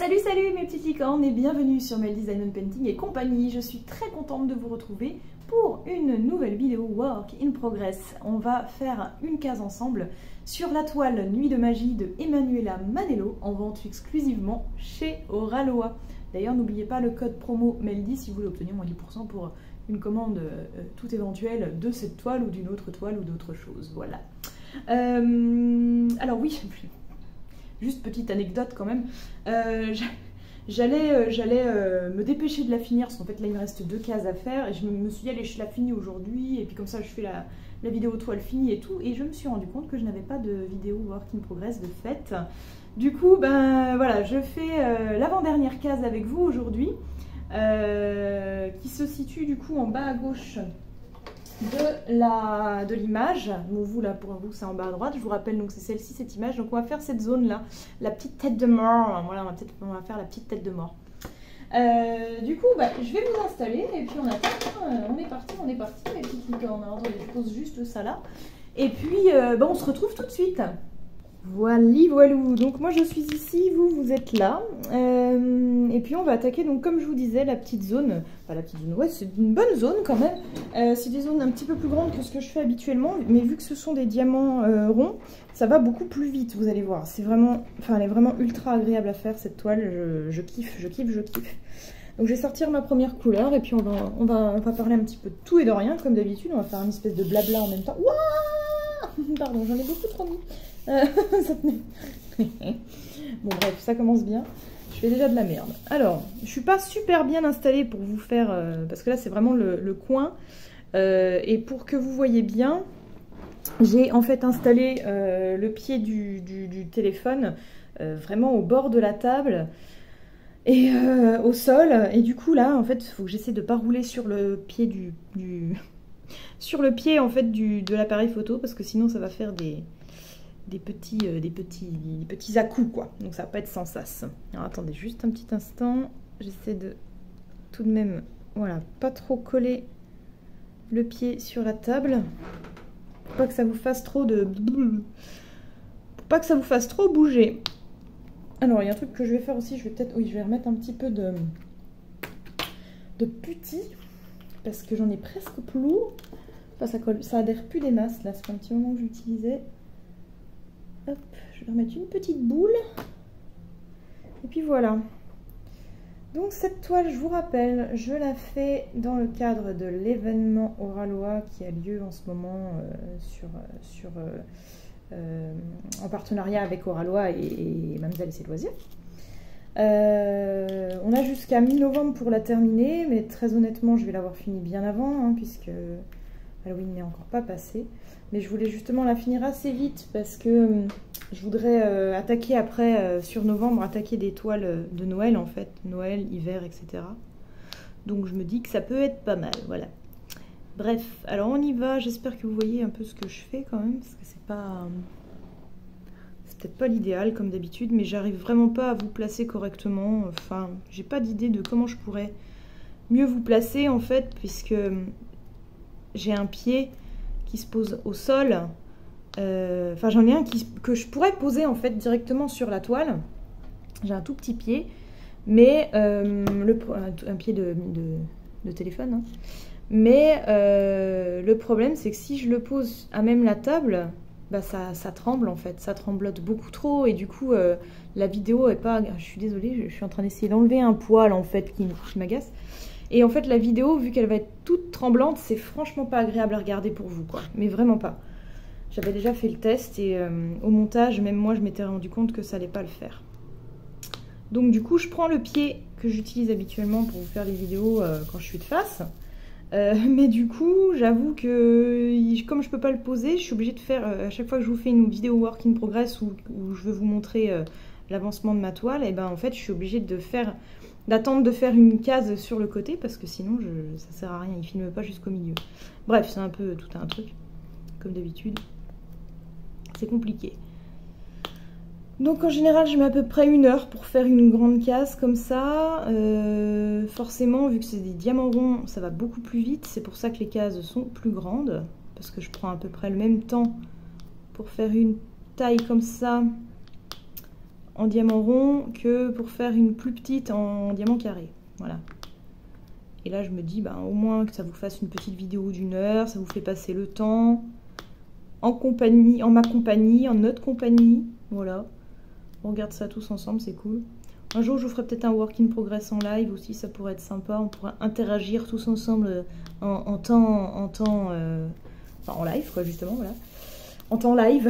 Salut mes petits licornes et bienvenue sur Mel Design and Painting et compagnie. Je suis très contente de vous retrouver pour une nouvelle vidéo Work in Progress. On va faire une case ensemble sur la toile Nuit de magie de Emanuela Manello en vente exclusivement chez Oraloa. D'ailleurs n'oubliez pas le code promo MEL10 si vous voulez obtenir moins 10% pour une commande toute éventuelle de cette toile ou d'une autre toile ou d'autre chose. Voilà. Alors oui, juste petite anecdote quand même, j'allais me dépêcher de la finir parce qu'en fait là il me reste 2 cases à faire et je me suis dit allez je la finis aujourd'hui et puis comme ça je fais la vidéo toile finie et tout, et je me suis rendu compte que je n'avais pas de vidéo Work in Progress de fait. Du coup ben voilà, je fais l'avant-dernière case avec vous aujourd'hui qui se situe du coup en bas à gauche de l'image. Vous là pour vous c'est en bas à droite, je vous rappelle donc c'est celle-ci, cette image. Donc on va faire cette zone là, la petite tête de mort. Voilà, on va faire la petite tête de mort. Du coup bah, je vais vous installer et puis on attend. On est parti mes petites licornes. Alors attendez, je pose juste ça là et puis bah, on se retrouve tout de suite. Voilou, donc moi je suis ici, vous êtes là, et puis on va attaquer donc comme je vous disais la petite zone, enfin la petite zone, ouais c'est une bonne zone quand même, c'est des zones un petit peu plus grandes que ce que je fais habituellement, mais vu que ce sont des diamants ronds, ça va beaucoup plus vite, vous allez voir, c'est vraiment, enfin elle est vraiment ultra agréable à faire cette toile, je kiffe. Donc je vais sortir ma première couleur et puis on va parler un petit peu de tout et de rien comme d'habitude, on va faire une espèce de blabla en même temps. Ouah, pardon, j'en ai beaucoup trop mis. Ça tenait. Bon bref, ça commence bien. Je fais déjà de la merde. Alors, je suis pas super bien installée pour vous faire... parce que là, c'est vraiment le coin. Et pour que vous voyez bien, j'ai en fait installé le pied du téléphone vraiment au bord de la table et au sol. Et du coup, là, en fait, il faut que j'essaie de pas rouler sur le pied sur le pied en fait de l'appareil photo parce que sinon ça va faire des petits à-coups quoi, donc ça va pas être sans sas. Alors attendez juste un petit instant, j'essaie de tout de même, voilà, pas trop coller le pied sur la table, pour pas que ça vous fasse trop bouger. Alors il y a un truc que je vais faire aussi, je vais remettre un petit peu de putty parce que j'en ai presque plus. Enfin, ça adhère plus des masses là, c'est un petit moment que j'utilisais. Hop, je vais remettre une petite boule. Et puis voilà. Donc cette toile, je vous rappelle, je la fais dans le cadre de l'événement Oraloa qui a lieu en ce moment en partenariat avec Oraloa et Mademoiselle et ses loisirs. On a jusqu'à mi-novembre pour la terminer, mais très honnêtement, je vais l'avoir finie bien avant, hein, puisque Halloween n'est encore pas passé. Mais je voulais justement la finir assez vite parce que je voudrais attaquer après, sur novembre, attaquer des toiles de Noël en fait, Noël, hiver, etc. Donc je me dis que ça peut être pas mal, voilà. Bref, alors on y va, j'espère que vous voyez un peu ce que je fais quand même, parce que c'est peut-être pas l'idéal comme d'habitude, mais j'arrive vraiment pas à vous placer correctement, enfin, j'ai pas d'idée de comment je pourrais mieux vous placer en fait, puisque j'ai un pied qui se pose au sol, enfin j'en ai un que je pourrais poser en fait directement sur la toile. J'ai un tout petit pied, mais un pied de téléphone, hein. Mais le problème c'est que si je le pose à même la table, bah ça tremble en fait, ça tremblote beaucoup trop et du coup la vidéo est pas... Je suis désolée, je suis en train d'essayer d'enlever un poil en fait qui m'agace. Et en fait, la vidéo, vu qu'elle va être toute tremblante, c'est franchement pas agréable à regarder pour vous, quoi. Mais vraiment pas. J'avais déjà fait le test et au montage, même moi, je m'étais rendu compte que ça allait pas le faire. Donc du coup, je prends le pied que j'utilise habituellement pour vous faire les vidéos quand je suis de face. Mais du coup, j'avoue que comme je peux pas le poser, je suis obligée de faire, à chaque fois que je vous fais une vidéo Work in Progress où je veux vous montrer l'avancement de ma toile, et ben en fait, je suis obligée d'attendre de faire une case sur le côté parce que sinon ça sert à rien, il filme pas jusqu'au milieu. Bref, c'est un peu tout un truc, comme d'habitude. C'est compliqué. Donc en général, je mets à peu près 1 heure pour faire une grande case comme ça. Forcément, vu que c'est des diamants ronds, ça va beaucoup plus vite. C'est pour ça que les cases sont plus grandes, parce que je prends à peu près le même temps pour faire une taille comme ça en diamant rond que pour faire une plus petite en diamant carré. Voilà. Et là, je me dis, ben, au moins que ça vous fasse une petite vidéo d'1 heure, ça vous fait passer le temps en compagnie, en ma compagnie, en notre compagnie. Voilà. On regarde ça tous ensemble, c'est cool. Un jour, je vous ferai peut-être un work in progress en live aussi, ça pourrait être sympa. On pourra interagir tous ensemble en live, quoi, justement, voilà. En temps live.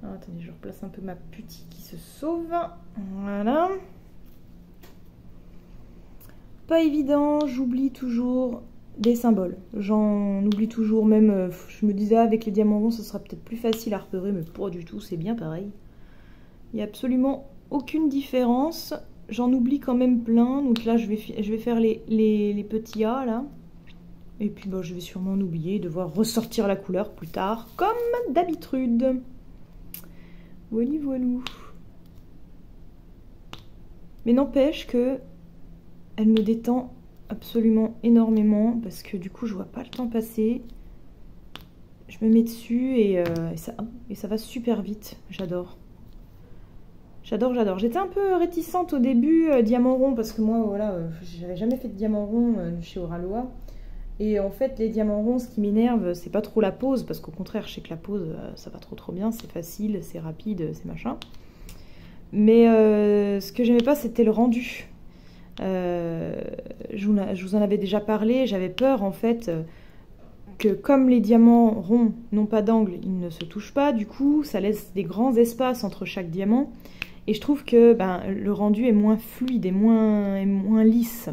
Alors, attendez, je replace un peu ma petite qui se sauve. Voilà. Pas évident, j'oublie toujours des symboles. J'en oublie toujours, même, je me disais avec les diamants ronds, ce sera peut-être plus facile à repérer, mais pas du tout, c'est bien pareil. Il n'y a absolument aucune différence. J'en oublie quand même plein, donc là je vais faire les petits A là. Et puis bah, je vais sûrement en oublier, devoir ressortir la couleur plus tard, comme d'habitude. Voilà, voilà. Mais n'empêche que elle me détend absolument énormément parce que du coup je vois pas le temps passer. Je me mets dessus et ça va super vite. J'adore. J'adore, j'adore. J'étais un peu réticente au début diamant rond parce que moi voilà, j'avais jamais fait de diamant rond chez Oraloa. Et en fait les diamants ronds, ce qui m'énerve, c'est pas trop la pose parce qu'au contraire je sais que la pose ça va trop bien, c'est facile, c'est rapide, c'est machin. Mais ce que j'aimais pas c'était le rendu. Je vous en avais déjà parlé, j'avais peur en fait que comme les diamants ronds n'ont pas d'angle, ils ne se touchent pas, du coup ça laisse des grands espaces entre chaque diamant et je trouve que le rendu est moins fluide et moins lisse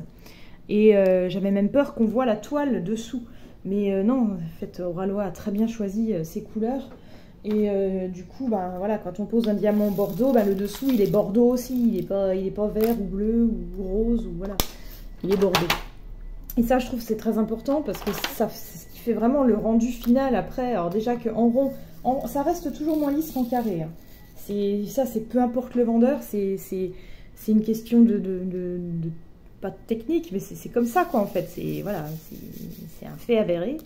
et j'avais même peur qu'on voit la toile dessous, mais non, en fait Oraloa a très bien choisi ses couleurs. Et du coup, voilà, quand on pose un diamant bordeaux, le dessous il est bordeaux aussi, il est pas vert ou bleu ou rose, ou voilà, il est bordeaux. Et ça, je trouve c'est très important parce que c'est ce qui fait vraiment le rendu final après. Alors déjà qu'en rond, ça reste toujours moins lisse qu'en carré. Hein. Ça, c'est peu importe le vendeur, c'est une question pas de technique, mais c'est comme ça quoi en fait. Voilà, c'est un fait avéré.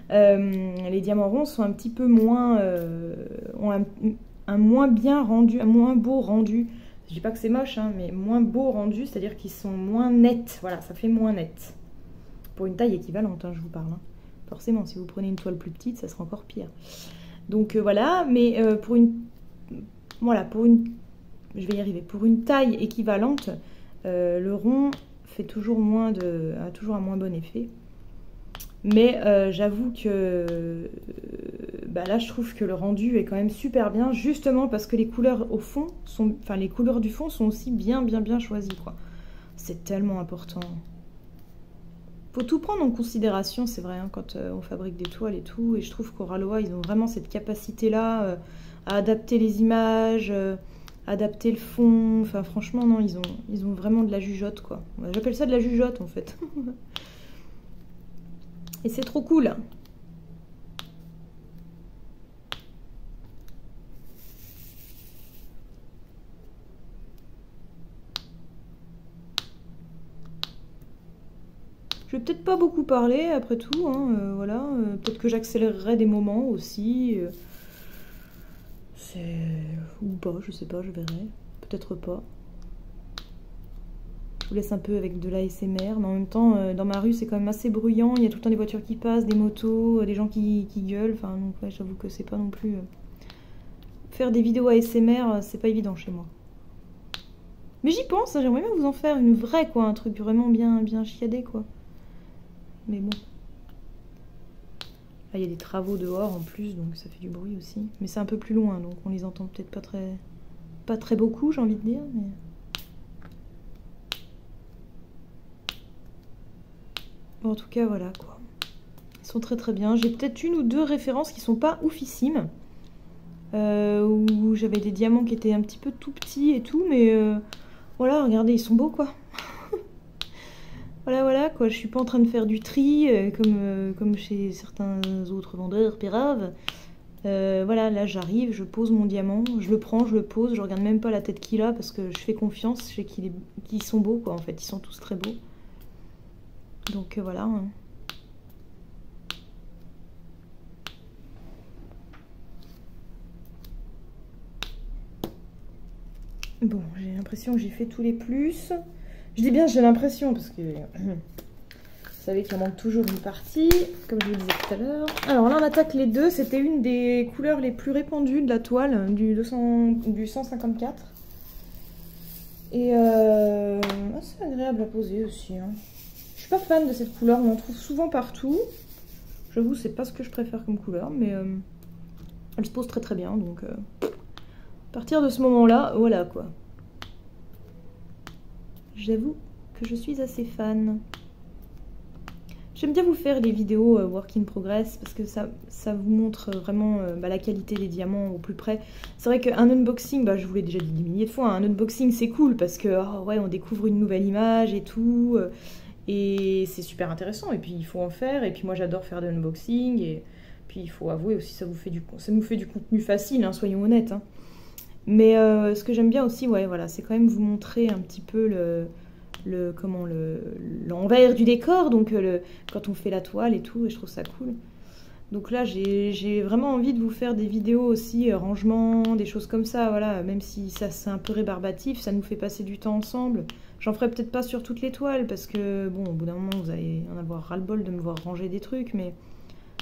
Les diamants ronds sont un petit peu moins ont un moins bien rendu, un moins beau rendu. Je dis pas que c'est moche, hein, mais moins beau rendu, c'est-à-dire qu'ils sont moins nets. Voilà, ça fait moins net. Pour une taille équivalente, hein, je vous parle. Hein. Forcément, si vous prenez une toile plus petite, ça sera encore pire. Donc voilà, mais je vais y arriver. Pour une taille équivalente, le rond fait toujours a toujours un moins bon effet. Mais j'avoue que là je trouve que le rendu est quand même super bien, justement parce que les couleurs au fond les couleurs du fond sont aussi bien choisies quoi. C'est tellement important. Faut tout prendre en considération, c'est vrai, hein, quand on fabrique des toiles et tout. Et je trouve qu'Oraloa ils ont vraiment cette capacité là à adapter les images, adapter le fond. Enfin franchement non, ils ont vraiment de la jugeote quoi. J'appelle ça de la jugeote en fait. Et c'est trop cool. Je vais peut-être pas beaucoup parler après tout. Hein, voilà. Peut-être que j'accélérerai des moments aussi. Ou pas, je sais pas, je verrai. Peut-être pas. Je vous laisse un peu avec de l'ASMR, mais en même temps, dans ma rue, c'est quand même assez bruyant. Il y a tout le temps des voitures qui passent, des motos, des gens qui gueulent. Enfin, donc, ouais, j'avoue que c'est pas non plus... Faire des vidéos ASMR, c'est pas évident chez moi. Mais j'y pense, hein, j'aimerais bien vous en faire une vraie, quoi. Un truc vraiment bien chiadé, quoi. Mais bon. Là, il y a des travaux dehors en plus, donc ça fait du bruit aussi. Mais c'est un peu plus loin, donc on les entend peut-être pas très beaucoup, j'ai envie de dire, mais... En tout cas, voilà quoi. Ils sont très bien. J'ai peut-être une ou deux références qui sont pas oufissimes. Où j'avais des diamants qui étaient un petit peu tout petits et tout. Mais voilà, regardez, ils sont beaux quoi. Voilà quoi. Je suis pas en train de faire du tri comme chez certains autres vendeurs péraves. Voilà, là j'arrive, je pose mon diamant. Je le prends, je le pose. Je regarde même pas la tête qu'il a parce que je fais confiance. Je sais qu'ils sont beaux quoi en fait. Ils sont tous très beaux. Donc voilà. Hein. Bon, j'ai l'impression que j'ai fait tous les plus. Je dis bien j'ai l'impression parce que vous savez qu'il en manque toujours une partie, comme je vous le disais tout à l'heure. Alors là on attaque les deux, c'était une des couleurs les plus répandues de la toile, du 154. Et c'est agréable à poser aussi. Hein. Je suis pas fan de cette couleur, on en trouve souvent partout. J'avoue c'est pas ce que je préfère comme couleur, mais elle se pose très très bien, donc à partir de ce moment-là, voilà quoi. J'avoue que je suis assez fan. J'aime bien vous faire les vidéos work in progress parce que ça vous montre vraiment la qualité des diamants au plus près. C'est vrai qu'un unboxing, je vous l'ai déjà dit 10 milliers de fois, un unboxing c'est cool parce que ouais, on découvre une nouvelle image et tout. Et c'est super intéressant et puis il faut en faire. Et puis moi j'adore faire des unboxings et puis il faut avouer aussi ça nous fait du contenu facile, hein, soyons honnêtes. Hein. Mais ce que j'aime bien aussi, ouais, voilà, c'est quand même vous montrer un petit peu l'envers du décor, donc quand on fait la toile et tout, et je trouve ça cool. Donc là, j'ai vraiment envie de vous faire des vidéos aussi, rangement, des choses comme ça, voilà, même si ça c'est un peu rébarbatif, ça nous fait passer du temps ensemble. J'en ferai peut-être pas sur toutes les toiles, parce que, bon, au bout d'un moment, vous allez en avoir ras-le-bol de me voir ranger des trucs, mais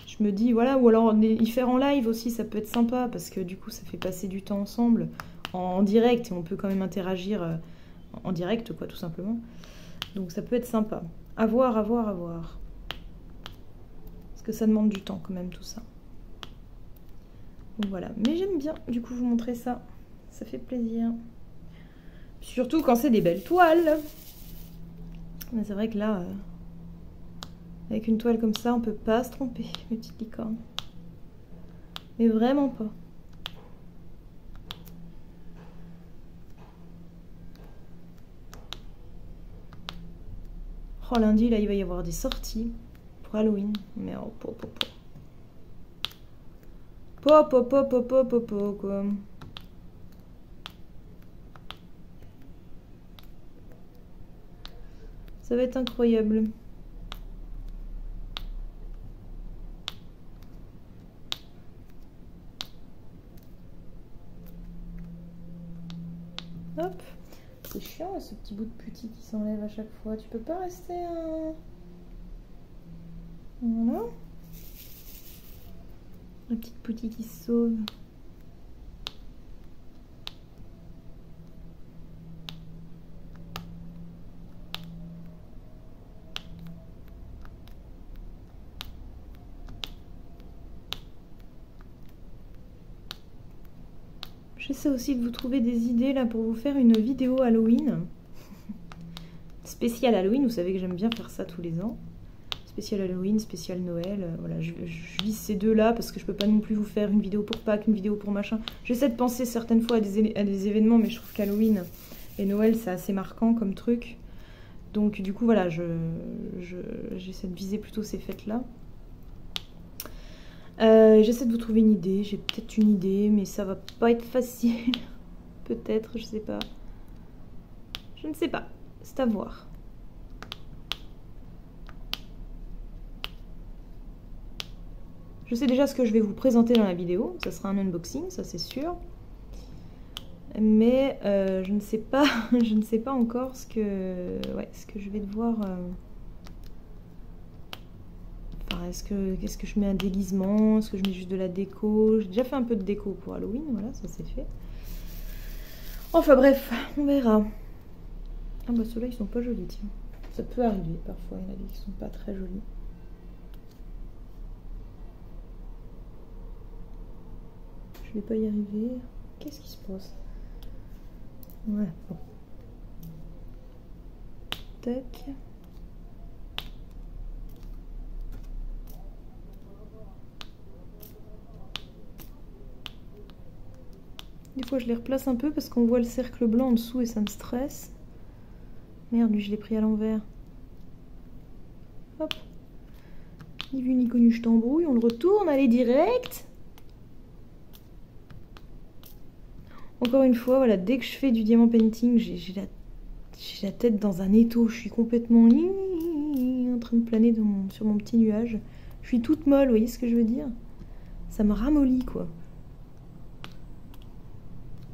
je me dis, voilà, ou alors y faire en live aussi, ça peut être sympa, parce que du coup, ça fait passer du temps ensemble, en direct, et on peut quand même interagir en direct, quoi, tout simplement. Donc ça peut être sympa. À voir, à voir, à voir. Parce que ça demande du temps quand même, tout ça. Donc voilà. Mais j'aime bien, du coup, vous montrer ça. Ça fait plaisir. Surtout quand c'est des belles toiles. Mais c'est vrai que là, avec une toile comme ça, on peut pas se tromper, mes petites licornes. Mais vraiment pas. Oh, lundi, là, il va y avoir des sorties pour Halloween. Mais oh, quoi. Ça va être incroyable. Hop. C'est chiant ce petit bout de putti qui s'enlève à chaque fois. Tu peux pas rester un... Voilà. La petite putti qui se sauve. J'essaie aussi de vous trouver des idées là pour vous faire une vidéo Halloween. Spécial Halloween, vous savez que j'aime bien faire ça tous les ans. Spécial Halloween, spécial Noël. Voilà, je vise ces deux là parce que je peux pas non plus vous faire une vidéo pour Pâques, une vidéo pour machin. J'essaie de penser certaines fois à des événements, mais je trouve qu'Halloween et Noël c'est assez marquant comme truc. Donc du coup voilà, j'essaie de viser plutôt ces fêtes là. J'essaie de vous trouver une idée, j'ai peut-être une idée, mais ça va pas être facile. Peut-être, je sais pas. Je ne sais pas, c'est à voir. Je sais déjà ce que je vais vous présenter dans la vidéo, ça sera un unboxing, ça c'est sûr. Mais je ne sais pas, je ne sais pas encore ce que je vais devoir... Est-ce que je mets un déguisement? Est-ce que je mets juste de la déco? J'ai déjà fait un peu de déco pour Halloween, voilà, ça c'est fait. Enfin bref, on verra. Ah bah ceux-là ils sont pas jolis, tiens. Ça peut arriver parfois, il y en a des qui sont pas très jolis. Je vais pas y arriver. Qu'est-ce qui se passe? Ouais, bon. Tac. Des fois je les replace un peu parce qu'on voit le cercle blanc en dessous et ça me stresse. Merde, lui je l'ai pris à l'envers. Hop. Ni vu ni connu, je t'embrouille, on le retourne, allez direct. Encore une fois, voilà, dès que je fais du diamant painting, j'ai la tête dans un étau, je suis complètement en train de planer sur mon petit nuage. Je suis toute molle, vous voyez ce que je veux dire? Ça me ramollit quoi.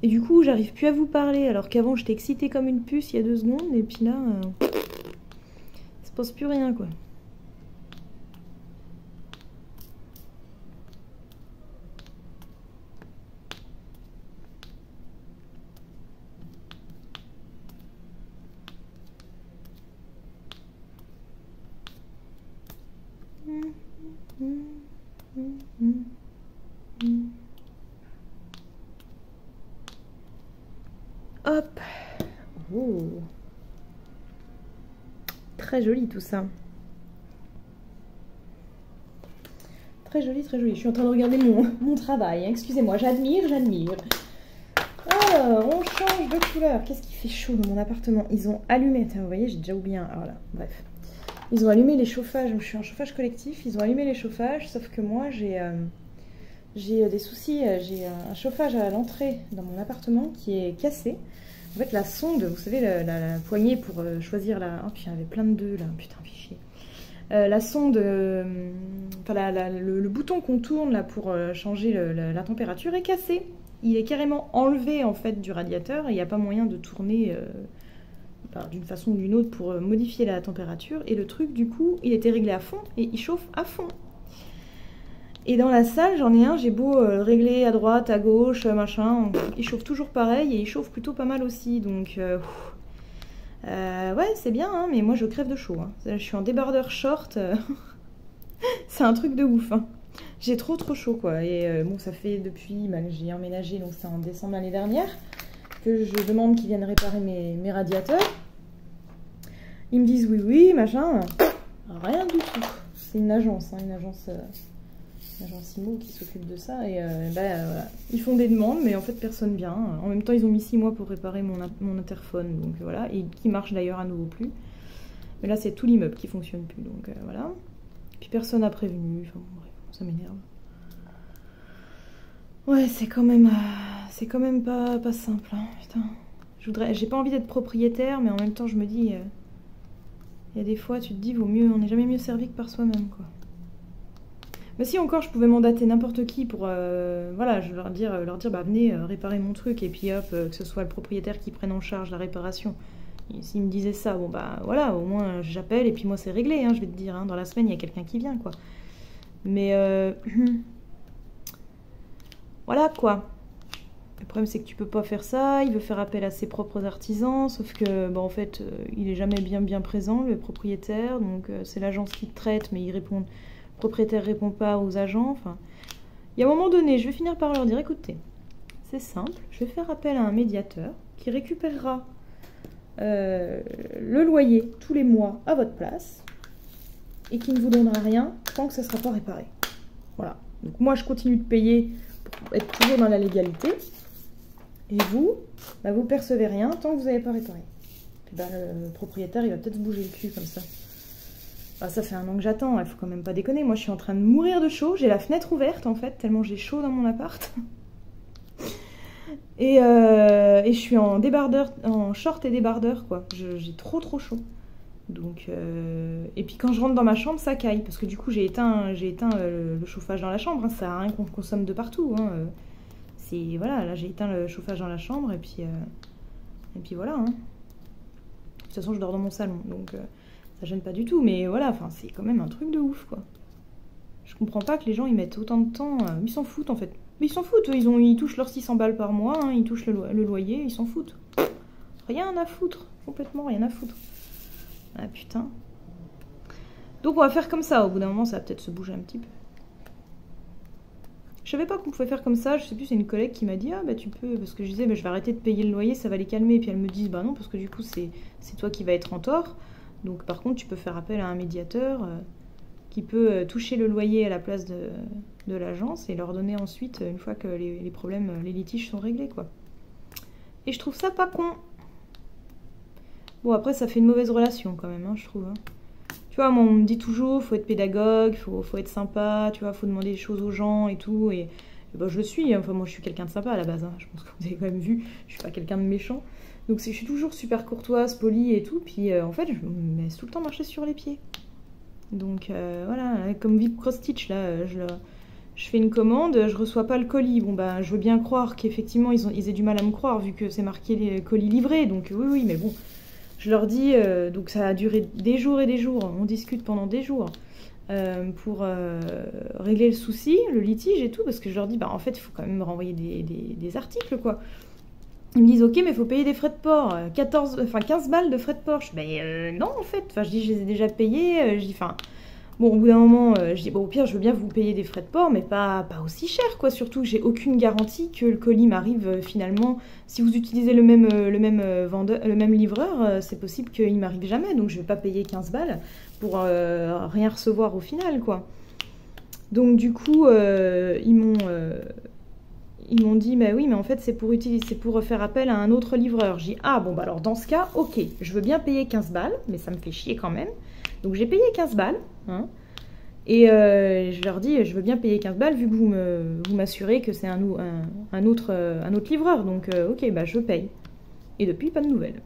Et du coup, j'arrive plus à vous parler, alors qu'avant, j'étais excitée comme une puce il y a 2 secondes, et puis là, il se passe plus rien, quoi. Hop. Oh. Très joli tout ça. Très joli, très joli. Je suis en train de regarder mon travail. Excusez-moi, j'admire. Alors, on change de couleur. Qu'est-ce qui fait chaud dans mon appartement? Ils ont allumé. Attends, vous voyez, j'ai déjà oublié un. Voilà, bref. Ils ont allumé les chauffages. Je suis en chauffage collectif. Ils ont allumé les chauffages, sauf que moi, j'ai des soucis. J'ai un chauffage à l'entrée dans mon appartement qui est cassé. En fait, la sonde, vous savez, la poignée pour choisir la... Oh, puis il y avait plein de deux, là. Putain, fichier. La sonde... Enfin, le bouton qu'on tourne, là, pour changer la température est cassé. Il est carrément enlevé, en fait, du radiateur. Et il n'y a pas moyen de tourner d'une façon ou d'une autre pour modifier la température. Et le truc, du coup, il était réglé à fond et il chauffe à fond. Et dans la salle, j'en ai un, j'ai beau régler à droite, à gauche, machin, il chauffe toujours pareil et il chauffe plutôt pas mal aussi, donc ouais, c'est bien, hein, mais moi je crève de chaud. Hein. Je suis en débardeur short, c'est un truc de ouf. Hein. J'ai trop chaud, quoi. Et bon, ça fait depuis que j'ai emménagé, donc c'est en décembre l'année dernière, que je demande qu'ils viennent réparer mes radiateurs. Ils me disent oui, machin, rien du tout. C'est une agence, hein, une agence IMO qui s'occupe de ça et voilà. Ils font des demandes mais en fait personne vient. En même temps ils ont mis 6 mois pour réparer mon interphone, donc voilà, et qui marche d'ailleurs à nouveau plus. Mais là c'est tout l'immeuble qui fonctionne plus, donc voilà. Puis personne n'a prévenu, enfin bref, ça m'énerve. Ouais, c'est quand même pas simple, hein, putain. J'ai pas envie d'être propriétaire, mais en même temps je me dis, il y a des fois tu te dis, vaut mieux, on n'est jamais mieux servi que par soi-même, quoi. Mais si encore je pouvais mandater n'importe qui pour voilà, je leur dire bah venez réparer mon truc, et puis hop, que ce soit le propriétaire qui prenne en charge la réparation. S'il me disait ça, bon bah voilà, au moins j'appelle et puis moi c'est réglé, hein, je vais te dire, hein, dans la semaine il y a quelqu'un qui vient, quoi. Mais voilà, quoi. Le problème c'est que tu peux pas faire ça, il veut faire appel à ses propres artisans, sauf que bah, en fait il est jamais bien présent, le propriétaire, donc c'est l'agence qui te traite, mais il répond... Le propriétaire répond pas aux agents, enfin... Il y a un moment donné, je vais finir par leur dire, écoutez, c'est simple, je vais faire appel à un médiateur qui récupérera le loyer tous les mois à votre place et qui ne vous donnera rien tant que ça ne sera pas réparé. Voilà. Donc moi, je continue de payer pour être toujours dans la légalité et vous, bah, vous percevez rien tant que vous n'avez pas réparé. Puis bah, le propriétaire, il va peut-être se bouger le cul comme ça. Ah, ça fait 1 an que j'attends, il faut quand même pas déconner. Moi, je suis en train de mourir de chaud. J'ai la fenêtre ouverte, en fait, tellement j'ai chaud dans mon appart. Et je suis en débardeur, en short et débardeur, quoi. J'ai trop chaud. Donc, et puis quand je rentre dans ma chambre, ça caille. Parce que du coup, j'ai éteint le chauffage dans la chambre. Hein. Ça sert à rien qu'on consomme de partout. Hein. Voilà, là, j'ai éteint le chauffage dans la chambre. Et puis voilà. Hein. De toute façon, je dors dans mon salon. Donc... ça gêne pas du tout, mais voilà, enfin, c'est quand même un truc de ouf, quoi. Je comprends pas que les gens ils mettent autant de temps, ils s'en foutent en fait. Mais ils s'en foutent, ils touchent leurs 600 balles par mois, hein, ils touchent le loyer, ils s'en foutent. Rien à foutre, complètement rien à foutre. Ah putain. Donc on va faire comme ça, au bout d'un moment ça va peut-être se bouger un petit peu. Je savais pas qu'on pouvait faire comme ça, je sais plus, c'est une collègue qui m'a dit, ah bah tu peux, parce que je disais, bah, je vais arrêter de payer le loyer, ça va les calmer, et puis elle me dit, bah non, parce que du coup c'est toi qui vas être en tort. Donc par contre, tu peux faire appel à un médiateur qui peut toucher le loyer à la place de l'agence et leur donner ensuite, une fois que les problèmes, les litiges sont réglés, quoi. Et je trouve ça pas con. Bon, après, ça fait une mauvaise relation quand même, hein, je trouve. Hein. Tu vois, moi, on me dit toujours, faut être pédagogue, faut être sympa, tu vois, faut demander des choses aux gens et tout. Et ben, je le suis, enfin moi je suis quelqu'un de sympa à la base, hein. Je pense que vous avez quand même vu, je suis pas quelqu'un de méchant. Donc je suis toujours super courtoise, polie et tout, puis en fait je me laisse tout le temps marcher sur les pieds. Donc voilà, comme Vip Cross Stitch là, je je fais une commande, je reçois pas le colis. Bon, bah, je veux bien croire qu'effectivement, ils aient du mal à me croire, vu que c'est marqué les colis livrés. Donc, oui, mais bon, je leur dis, donc ça a duré des jours et des jours. On discute pendant des jours pour régler le souci, le litige et tout, parce que je leur dis, bah, en fait, il faut quand même renvoyer des articles, quoi. Ils me disent, ok, mais il faut payer des frais de port, 15 balles de frais de port. Je dis, non, en fait, enfin, je dis, je les ai déjà payés, je dis, enfin... Bon, au bout d'un moment, je dis, bon, au pire, je veux bien vous payer des frais de port, mais pas aussi cher, quoi. Surtout, j'ai aucune garantie que le colis m'arrive finalement. Si vous utilisez le même vendeur, le même livreur, c'est possible qu'il m'arrive jamais. Donc, je vais pas payer 15 balles pour rien recevoir au final, quoi. Donc, du coup, ils m'ont dit, bah oui, mais en fait, c'est pour faire appel à un autre livreur. J'ai dit, ah, bon, bah alors, dans ce cas, ok, je veux bien payer 15 balles, mais ça me fait chier quand même. Donc j'ai payé 15 balles, hein, et je leur dis, je veux bien payer 15 balles vu que vous m'assurez que c'est un autre livreur, donc ok, bah je paye. Et depuis, pas de nouvelles.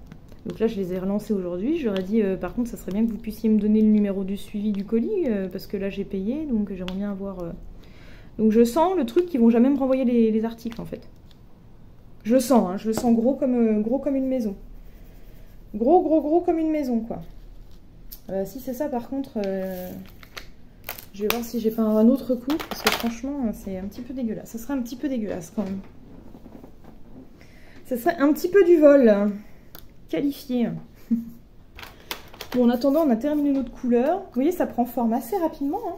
Donc là, je les ai relancés aujourd'hui, je leur ai dit, par contre, ça serait bien que vous puissiez me donner le numéro du suivi du colis, parce que là, j'ai payé, donc j'aimerais bien avoir... Donc je sens le truc qu'ils vont jamais me renvoyer les articles, en fait. Je le sens, hein, je le sens gros comme une maison. Gros comme une maison, quoi. Si c'est ça, par contre, je vais voir si j'ai pas un autre coup, parce que franchement, c'est un petit peu dégueulasse. Ça serait un petit peu dégueulasse quand même. Ça serait un petit peu du vol, hein. Qualifié. Bon, en attendant, on a terminé notre couleur. Vous voyez, ça prend forme assez rapidement, hein.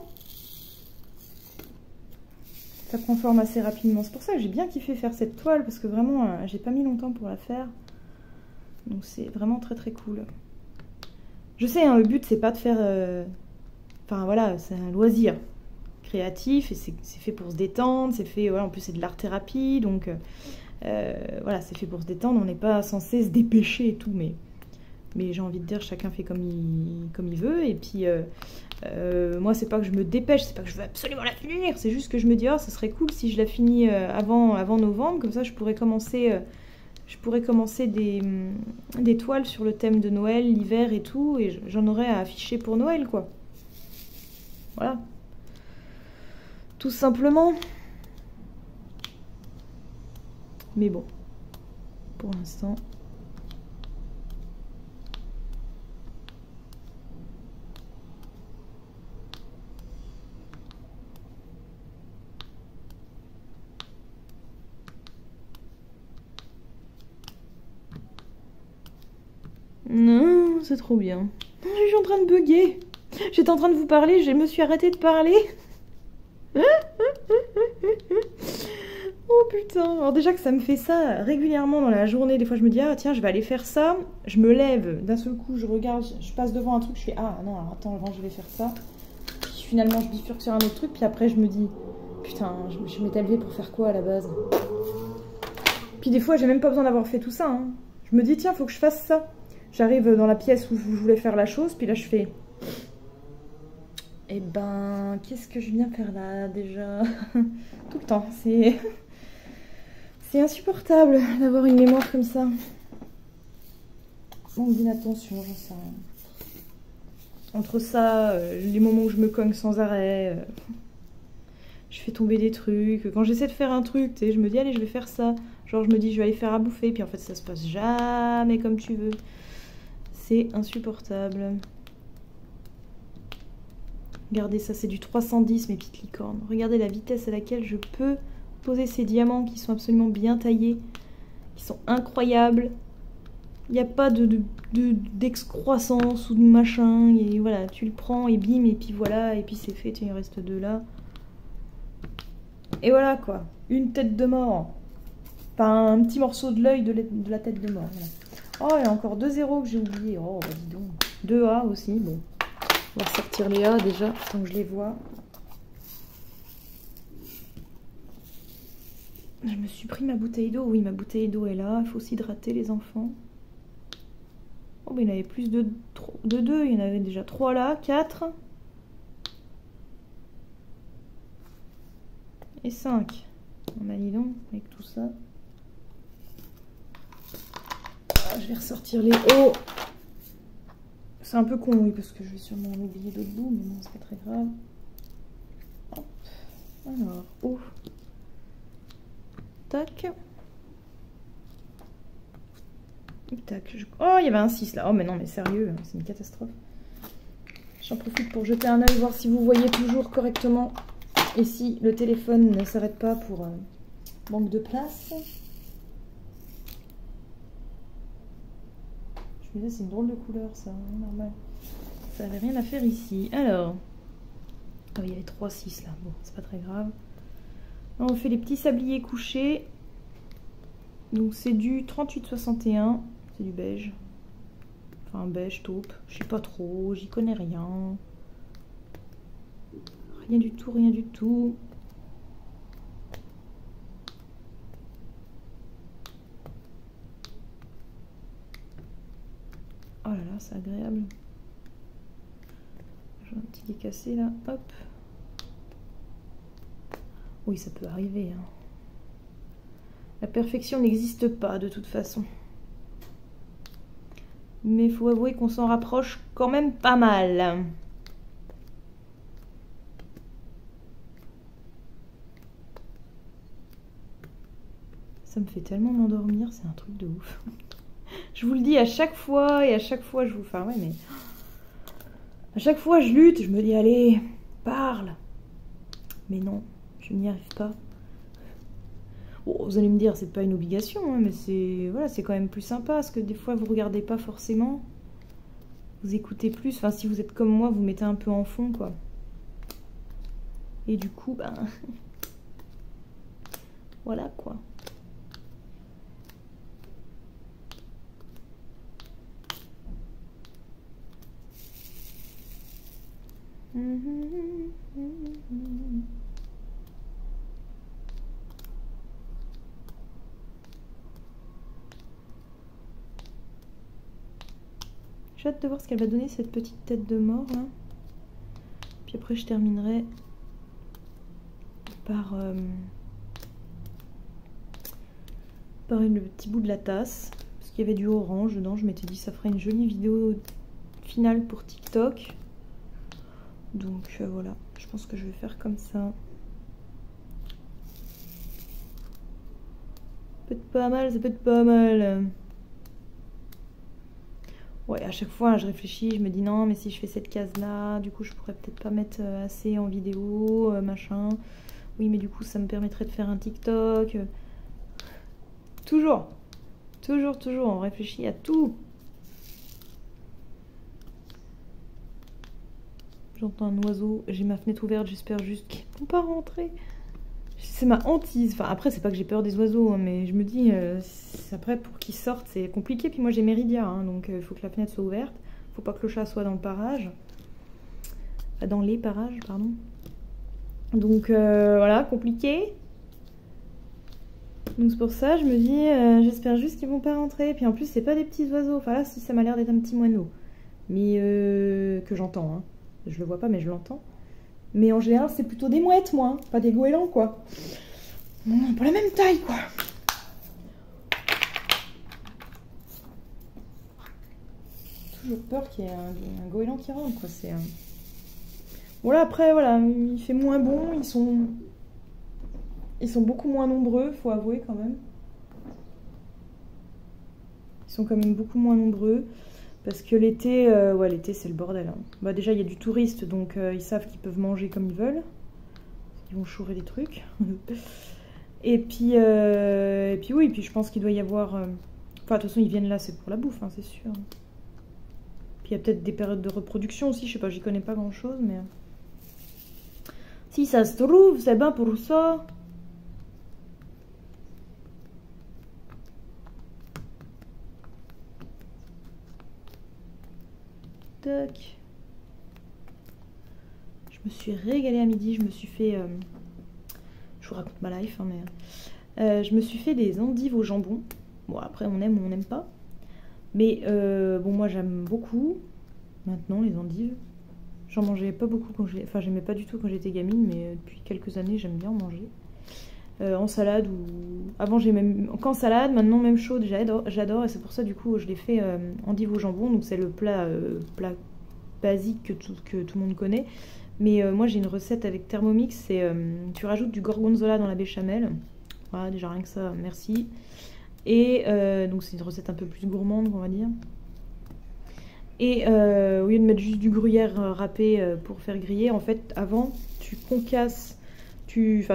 Ça prend forme assez rapidement. C'est pour ça que j'ai bien kiffé faire cette toile, parce que vraiment, j'ai pas mis longtemps pour la faire. Donc c'est vraiment très cool. Je sais, hein, le but, c'est pas de faire... Enfin, voilà, c'est un loisir créatif, et c'est fait pour se détendre, c'est fait... Voilà, en plus, c'est de l'art-thérapie, donc... voilà, c'est fait pour se détendre, on n'est pas censé se dépêcher et tout, mais j'ai envie de dire, chacun fait comme il veut, et puis... moi, c'est pas que je me dépêche, c'est pas que je veux absolument la finir, c'est juste que je me dis, oh, ça serait cool si je la finis avant novembre, comme ça, je pourrais commencer des toiles sur le thème de Noël, l'hiver et tout, et j'en aurais à afficher pour Noël, quoi. Voilà. Tout simplement. Mais bon, pour l'instant... Non, c'est trop bien. Je suis en train de bugger. J'étais en train de vous parler, je me suis arrêtée de parler. Oh putain. Alors déjà que ça me fait ça régulièrement dans la journée. Des fois je me dis, ah tiens, je vais aller faire ça. Je me lève, d'un seul coup je regarde, je passe devant un truc, je fais, ah non, alors attends, avant je vais faire ça. Puis finalement je bifurque sur un autre truc, puis après je me dis, putain, je m'étais levée pour faire quoi à la base? Puis des fois j'ai même pas besoin d'avoir fait tout ça, hein. Je me dis, tiens, faut que je fasse ça. J'arrive dans la pièce où je voulais faire la chose, puis là je fais... Eh ben, qu'est-ce que je viens faire là déjà? Tout le temps, c'est insupportable d'avoir une mémoire comme ça. Manque d'inattention, j'en sais rien. Entre ça, les moments où je me cogne sans arrêt, je fais tomber des trucs. Quand j'essaie de faire un truc, tu sais, je me dis, allez, je vais faire ça. Genre, je me dis, je vais aller faire à bouffer, puis en fait, ça se passe jamais comme tu veux. C'est insupportable. Regardez ça, c'est du 310, mes petites licornes. Regardez la vitesse à laquelle je peux poser ces diamants qui sont absolument bien taillés, qui sont incroyables. Il n'y a pas d'excroissance ou de machin. Et voilà, tu le prends et bim, et puis voilà, et puis c'est fait, il reste deux là. Et voilà quoi, une tête de mort. Enfin, un petit morceau de l'œil de la tête de mort. Voilà. Oh, il y a encore 2 0 que j'ai oublié. Oh, bah dis donc. 2 A aussi, bon. On va sortir les A déjà, tant que je les vois. Je me suis pris ma bouteille d'eau. Oui, ma bouteille d'eau est là. Il faut s'hydrater, les enfants. Oh, mais il y en avait plus de 2. Il y en avait déjà 3 là, 4. Et 5. On m'a dit donc, avec tout ça. Ah, je vais ressortir les hauts. C'est un peu con, oui, parce que je vais sûrement en oublier d'autres bouts, mais non, c'est pas très grave. Hop. Alors, oh. Tac. Tac. Oh, il y avait un 6 là. Oh, mais non, mais sérieux, c'est une catastrophe. J'en profite pour jeter un œil, voir si vous voyez toujours correctement. Et si le téléphone ne s'arrête pas pour manque de place. Je me disais, c'est une drôle de couleur, ça. Normal. Ça n'avait rien à faire ici. Alors. Oh, il y avait 3-6 là. Bon, c'est pas très grave. Là, on fait les petits sabliers couchés. Donc, c'est du 38,61. C'est du beige. Enfin, beige, taupe. Je sais pas trop. J'y connais rien. Rien du tout, rien du tout. Oh là là, c'est agréable. J'ai un petit décassé là. Hop. Oui, ça peut arriver. Hein. La perfection n'existe pas de toute façon. Mais il faut avouer qu'on s'en rapproche quand même pas mal. Ça me fait tellement m'endormir, c'est un truc de ouf. Je vous le dis à chaque fois et à chaque fois je vous... Enfin ouais mais... À chaque fois je lutte, je me dis allez, parle. Mais non, je n'y arrive pas. Bon, vous allez me dire, c'est pas une obligation, hein, mais c'est voilà, c'est quand même plus sympa, parce que des fois, vous regardez pas forcément. Vous écoutez plus. Enfin, si vous êtes comme moi, vous mettez un peu en fond, quoi. Et du coup, ben... voilà, quoi. J'ai hâte de voir ce qu'elle va donner, cette petite tête de mort là. Puis après je terminerai par le petit bout de la tasse. Parce qu'il y avait du orange dedans, je m'étais dit ça ferait une jolie vidéo finale pour TikTok. Donc voilà, je pense que je vais faire comme ça. Ça peut être pas mal, ça peut être pas mal. Ouais, à chaque fois, je réfléchis, je me dis non, mais si je fais cette case-là, du coup, je pourrais peut-être pas mettre assez en vidéo, machin. Oui, mais du coup, ça me permettrait de faire un TikTok. Toujours, on réfléchit à tout. J'entends un oiseau, j'ai ma fenêtre ouverte, j'espère juste qu'ils ne vont pas rentrer. C'est ma hantise. Enfin, après, c'est pas que j'ai peur des oiseaux, hein, mais je me dis, après, pour qu'ils sortent, c'est compliqué. Puis moi, j'ai Méridia, hein, donc il faut que la fenêtre soit ouverte. Faut pas que le chat soit dans le parage. Dans les parages, pardon. Donc voilà, compliqué. Donc c'est pour ça, je me dis, j'espère juste qu'ils vont pas rentrer. Puis en plus, c'est pas des petits oiseaux. Enfin là, si ça m'a l'air d'être un petit moineau. Mais que j'entends, hein. Je le vois pas, mais je l'entends. Mais en général, c'est plutôt des mouettes, moi. Hein. Pas des goélands, quoi. Non, pas la même taille, quoi. Toujours peur qu'il y ait un goéland qui rentre, quoi. C'est... Voilà, après, voilà, il fait moins bon. Ils sont beaucoup moins nombreux, faut avouer, quand même. Ils sont quand même beaucoup moins nombreux. Parce que l'été, ouais, l'été c'est le bordel. Hein. Bah, déjà, il y a du touriste, donc ils savent qu'ils peuvent manger comme ils veulent. Ils vont chourer des trucs. et puis oui, puis je pense qu'il doit y avoir... Enfin, de toute façon, ils viennent là, c'est pour la bouffe, hein, c'est sûr. Puis il y a peut-être des périodes de reproduction aussi, je sais pas, j'y connais pas grand-chose, mais... Si ça se trouve, c'est bien pour ça. Tac. Je me suis régalée à midi, je me suis fait... je vous raconte ma life, hein, mais... je me suis fait des endives au jambon. Bon, après, on aime ou on n'aime pas. Mais bon, moi, j'aime beaucoup, maintenant, les endives. J'en mangeais pas beaucoup quand j'étais... Enfin, j'aimais pas du tout quand j'étais gamine, mais depuis quelques années, j'aime bien en manger. En salade ou... Avant, j'ai même... Qu'en salade, maintenant, même chaude, j'adore. Et c'est pour ça, du coup, je l'ai fait endives au jambon. Donc, c'est le plat basique que tout le monde connaît. Mais moi j'ai une recette avec Thermomix, c'est tu rajoutes du gorgonzola dans la béchamel. Voilà, déjà rien que ça, merci. Et donc c'est une recette un peu plus gourmande, on va dire. Et au lieu de mettre juste du gruyère râpé pour faire griller, en fait, avant, tu concasses, tu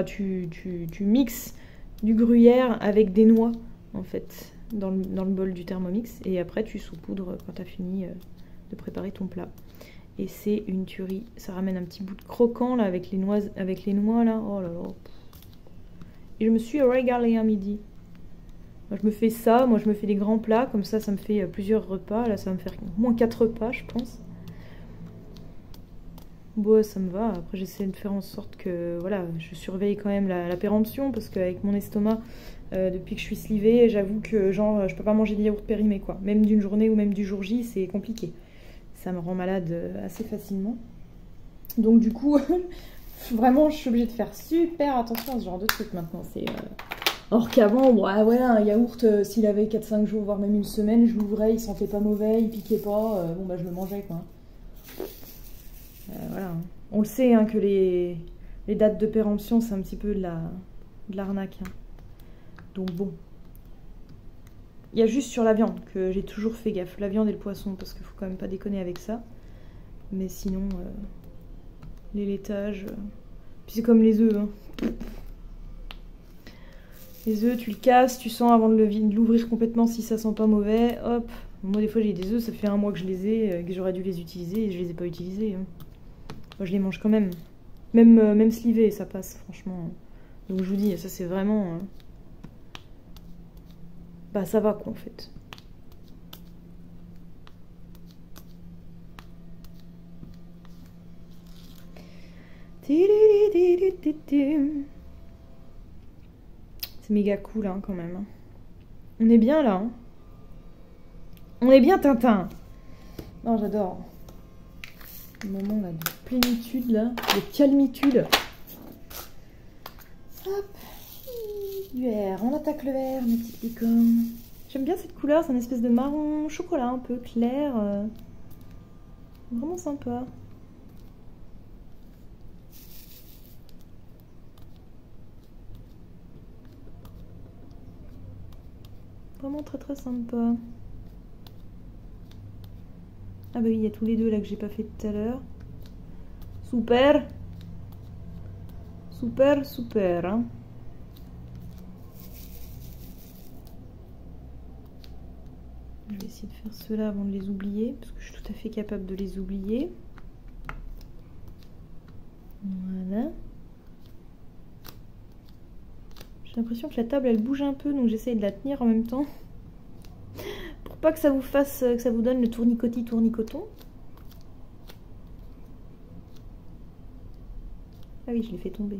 mixes du gruyère avec des noix, en fait, dans le bol du Thermomix. Et après, tu saupoudres quand tu as fini de préparer ton plat. Et c'est une tuerie. Ça ramène un petit bout de croquant, là, avec les noix, là. Oh là là. Et je me suis régalée à midi. Moi, je me fais ça, moi je me fais des grands plats, comme ça me fait plusieurs repas. Là ça va me faire au moins 4 repas je pense. Bon ça me va, après j'essaie de faire en sorte que voilà, je surveille quand même la péremption, parce qu'avec mon estomac, depuis que je suis slivée, j'avoue que genre je peux pas manger des yaourts périmés quoi. Même d'une journée ou même du jour J, c'est compliqué. Ça me rend malade assez facilement. Donc du coup, vraiment je suis obligée de faire super attention à ce genre de trucs maintenant. C'est... Or qu'avant, ouais, un yaourt, s'il avait 4-5 jours, voire même une semaine, je l'ouvrais, il sentait pas mauvais, il piquait pas, bon bah je le mangeais quoi. Voilà. On le sait hein, que les dates de péremption, c'est un petit peu de l'arnaque. Hein. Donc bon. Il y a juste sur la viande que j'ai toujours fait gaffe, la viande et le poisson, parce qu'il faut quand même pas déconner avec ça. Mais sinon, les laitages, puis c'est comme les œufs, hein. Les œufs, tu le casses, tu sens avant de l'ouvrir complètement si ça sent pas mauvais. Hop. Moi, des fois, j'ai des œufs, ça fait un mois que je les ai, que j'aurais dû les utiliser et je les ai pas utilisés. Hein. Moi, je les mange quand même. Même slivés, ça passe, franchement. Donc, je vous dis, ça, c'est vraiment... Bah, ça va, quoi, en fait. C'est méga cool hein, quand même. On est bien là. Hein. On est bien Tintin. Non j'adore. Le moment là, de plénitude là, de calmitude. Hop. Du vert. On attaque le vert, mes petites licornes. J'aime bien cette couleur, c'est une espèce de marron chocolat un peu clair. Vraiment sympa. Vraiment très très sympa. Ah bah oui, il y a tous les deux là que j'ai pas fait tout à l'heure. Super. Super, super. Hein. Je vais essayer de faire ceux-là avant de les oublier, parce que je suis tout à fait capable de les oublier. Voilà. J'ai l'impression que la table elle bouge un peu, donc j'essaye de la tenir en même temps. Pour pas que ça vous fasse, que ça vous donne le tournicoton. Ah oui, je l'ai fait tomber.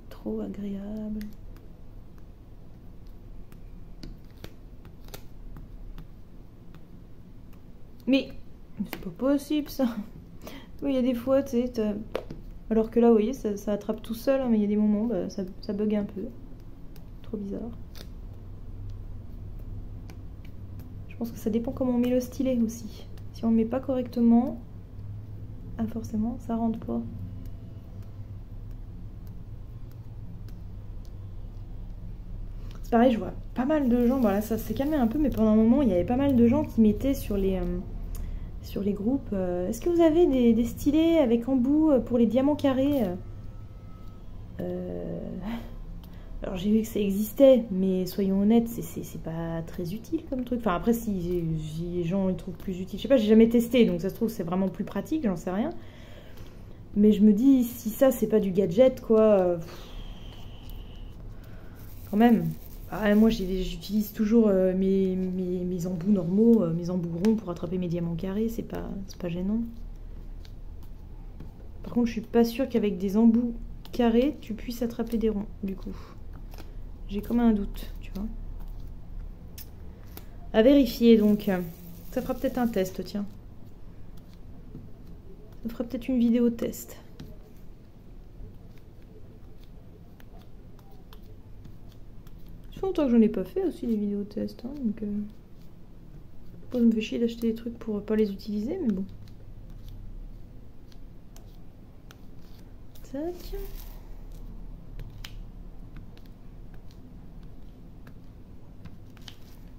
Trop agréable. Mais c'est pas possible ça. Oui, il y a des fois, tu sais, alors que là, vous voyez, ça attrape tout seul, hein, mais il y a des moments, bah, ça bug un peu. Trop bizarre. Je pense que ça dépend comment on met le stylet aussi. Si on le met pas correctement, ah forcément, ça rentre pas. C'est pareil, je vois pas mal de gens, voilà, ça s'est calmé un peu, mais pendant un moment, il y avait pas mal de gens qui mettaient sur les groupes, est-ce que vous avez des stylets avec embout pour les diamants carrés Alors j'ai vu que ça existait, mais soyons honnêtes, c'est pas très utile comme truc. Enfin après, si les gens ils trouvent plus utile, je sais pas, j'ai jamais testé, donc ça se trouve c'est vraiment plus pratique, j'en sais rien. Mais je me dis, si ça c'est pas du gadget, quoi, quand même. Ah, moi j'utilise toujours mes embouts normaux, mes embouts ronds pour attraper mes diamants carrés, c'est pas gênant. Par contre je suis pas sûre qu'avec des embouts carrés tu puisses attraper des ronds du coup. J'ai comme un doute, tu vois. À vérifier donc. Ça fera peut-être un test, tiens. On fera peut-être une vidéo test. Ça fait longtemps que j'en ai pas fait aussi les vidéos test. Hein, donc, ça me fait chier d'acheter des trucs pour pas les utiliser, mais bon. Tac.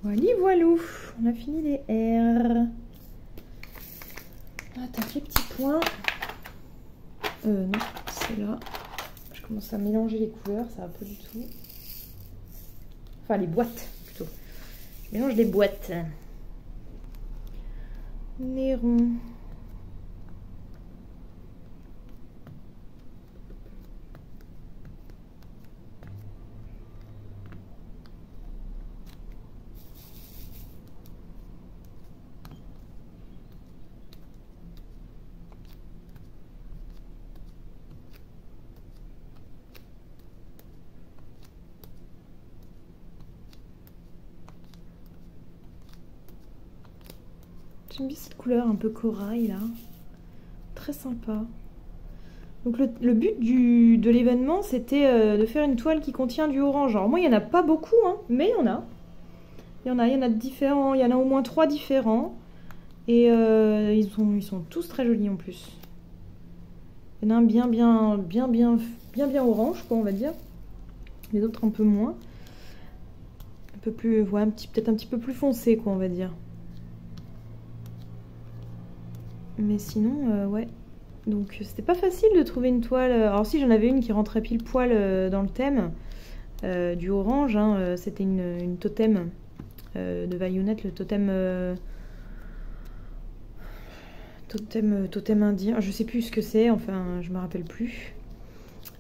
Voilà, voilou. On a fini les R. Attaque les petits points. Non, c'est là. Je commence à mélanger les couleurs, ça va pas du tout. Enfin, les boîtes, plutôt. Je mélange les boîtes. Néron. J'aime bien cette couleur un peu corail là. Très sympa. Donc le but de l'événement, c'était de faire une toile qui contient du orange. Alors moi, il n'y en a pas beaucoup, hein, mais il y en a. Il y en a différents. Il y en a au moins 3 différents. Et ils sont tous très jolis en plus. Il y en a un bien orange, quoi, on va dire. Les autres un peu moins. Un peu plus, ouais, peut-être un petit peu plus foncé, quoi, on va dire. Mais sinon, ouais. Donc c'était pas facile de trouver une toile. Alors si, j'en avais une qui rentrait pile poil dans le thème du orange. Hein, c'était une totem de Valiounet, le totem... totem indien. Je sais plus ce que c'est, enfin je me rappelle plus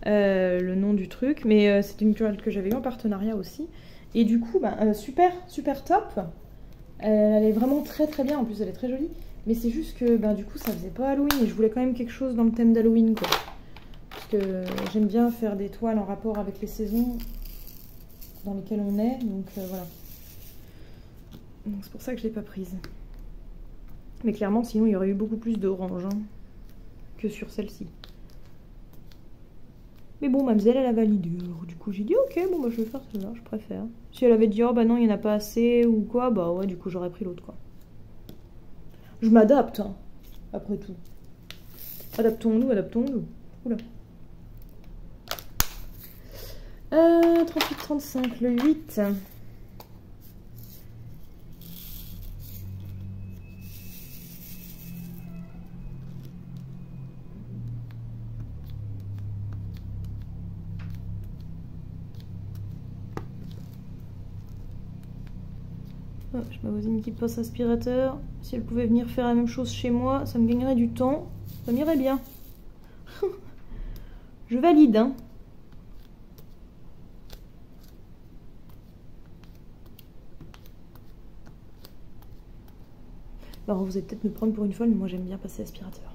le nom du truc. Mais c'était une toile que j'avais eu en partenariat aussi. Et du coup, super top. Elle est vraiment très bien, en plus elle est très jolie. Mais c'est juste que du coup ça faisait pas Halloween et je voulais quand même quelque chose dans le thème d'Halloween, quoi. Parce que j'aime bien faire des toiles en rapport avec les saisons dans lesquelles on est, donc voilà. Donc c'est pour ça que je l'ai pas prise. Mais clairement sinon il y aurait eu beaucoup plus d'orange que sur celle-ci. Mais bon, mademoiselle elle a validé, alors du coup j'ai dit ok, bon je vais faire celle-là, je préfère. Si elle avait dit oh bah non il n'y en a pas assez ou quoi, bah ouais du coup j'aurais pris l'autre, quoi. Je m'adapte, hein, après tout. Adaptons-nous. Oula. 38-35, le 8. Oh, j'ai ma voisine qui passe aspirateur. Si elle pouvait venir faire la même chose chez moi, ça me gagnerait du temps. Ça m'irait bien. Je valide, hein. Alors vous allez peut-être me prendre pour une folle, mais moi j'aime bien passer aspirateur.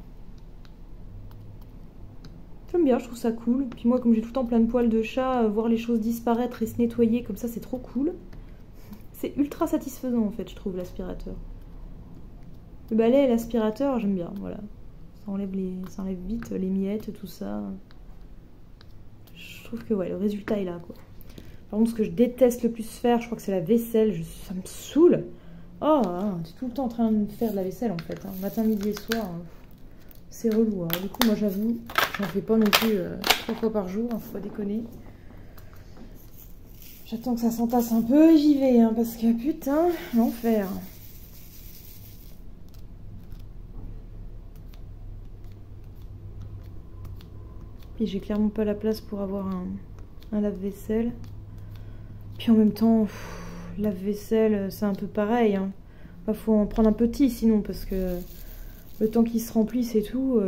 J'aime bien, je trouve ça cool. Puis moi, comme j'ai tout le temps plein de poils de chat, voir les choses disparaître et se nettoyer comme ça, c'est trop cool. C'est ultra satisfaisant en fait, je trouve, l'aspirateur. Le balai et l'aspirateur, j'aime bien, voilà. Ça enlève vite les miettes, tout ça. Je trouve que ouais, le résultat est là, quoi. Par contre, ce que je déteste le plus faire, je crois que c'est la vaisselle. Ça me saoule. Oh, t'es tout le temps en train de faire de la vaisselle en fait. Hein. Matin, midi et soir. C'est relou. Alors, du coup, moi j'avoue, j'en fais pas non plus 3 fois par jour, faut pas déconner. J'attends que ça s'entasse un peu et j'y vais, hein, parce que putain, l'enfer. Puis j'ai clairement pas la place pour avoir un lave-vaisselle. Puis en même temps, lave-vaisselle, c'est un peu pareil. Hein. Bah, faut en prendre un petit sinon, parce que le temps qu'il se remplisse et tout,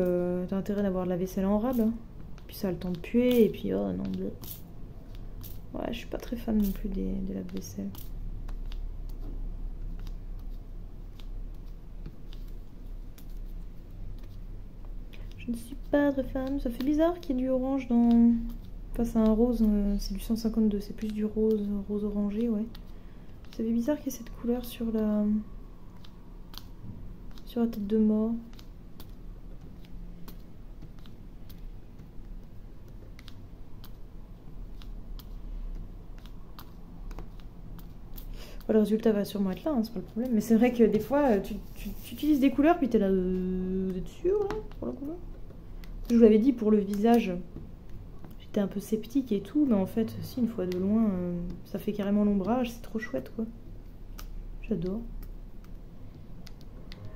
t'as intérêt d'avoir de la vaisselle en rab. Hein. Puis ça a le temps de puer, et puis oh non, bleu. Ouais, je suis pas très fan non plus des lave-vaisselle. Je ne suis pas très fan. Ça fait bizarre qu'il y ait du orange dans... Enfin, c'est un rose, c'est du 152. C'est plus du rose orangé, ouais. Ça fait bizarre qu'il y ait cette couleur sur la tête de mort. Le résultat va sûrement être là, hein, c'est pas le problème. Mais c'est vrai que des fois, tu utilises des couleurs, puis t'es là, vous êtes sûr là, pour la couleur? Je vous l'avais dit, pour le visage, j'étais un peu sceptique et tout, mais en fait, si, une fois de loin, ça fait carrément l'ombrage, c'est trop chouette, quoi. J'adore.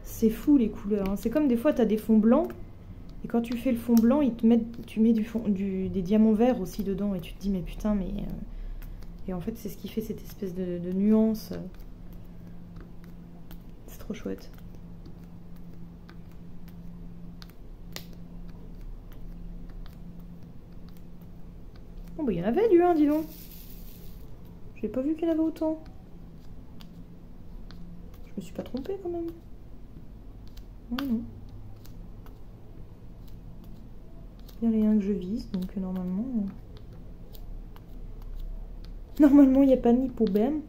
C'est fou, les couleurs, hein. C'est comme des fois, t'as des fonds blancs, et quand tu fais le fond blanc, tu mets des diamants verts aussi dedans, et tu te dis, mais putain, mais... Et en fait, c'est ce qui fait cette espèce de nuance. C'est trop chouette. Bon, bah, il y en avait du 1, dis donc. J'ai pas vu qu'il y en avait autant. Je me suis pas trompée quand même. Ouais, non. Bien les 1 que je vise, donc normalement... Normalement, il n'y a pas ni problème.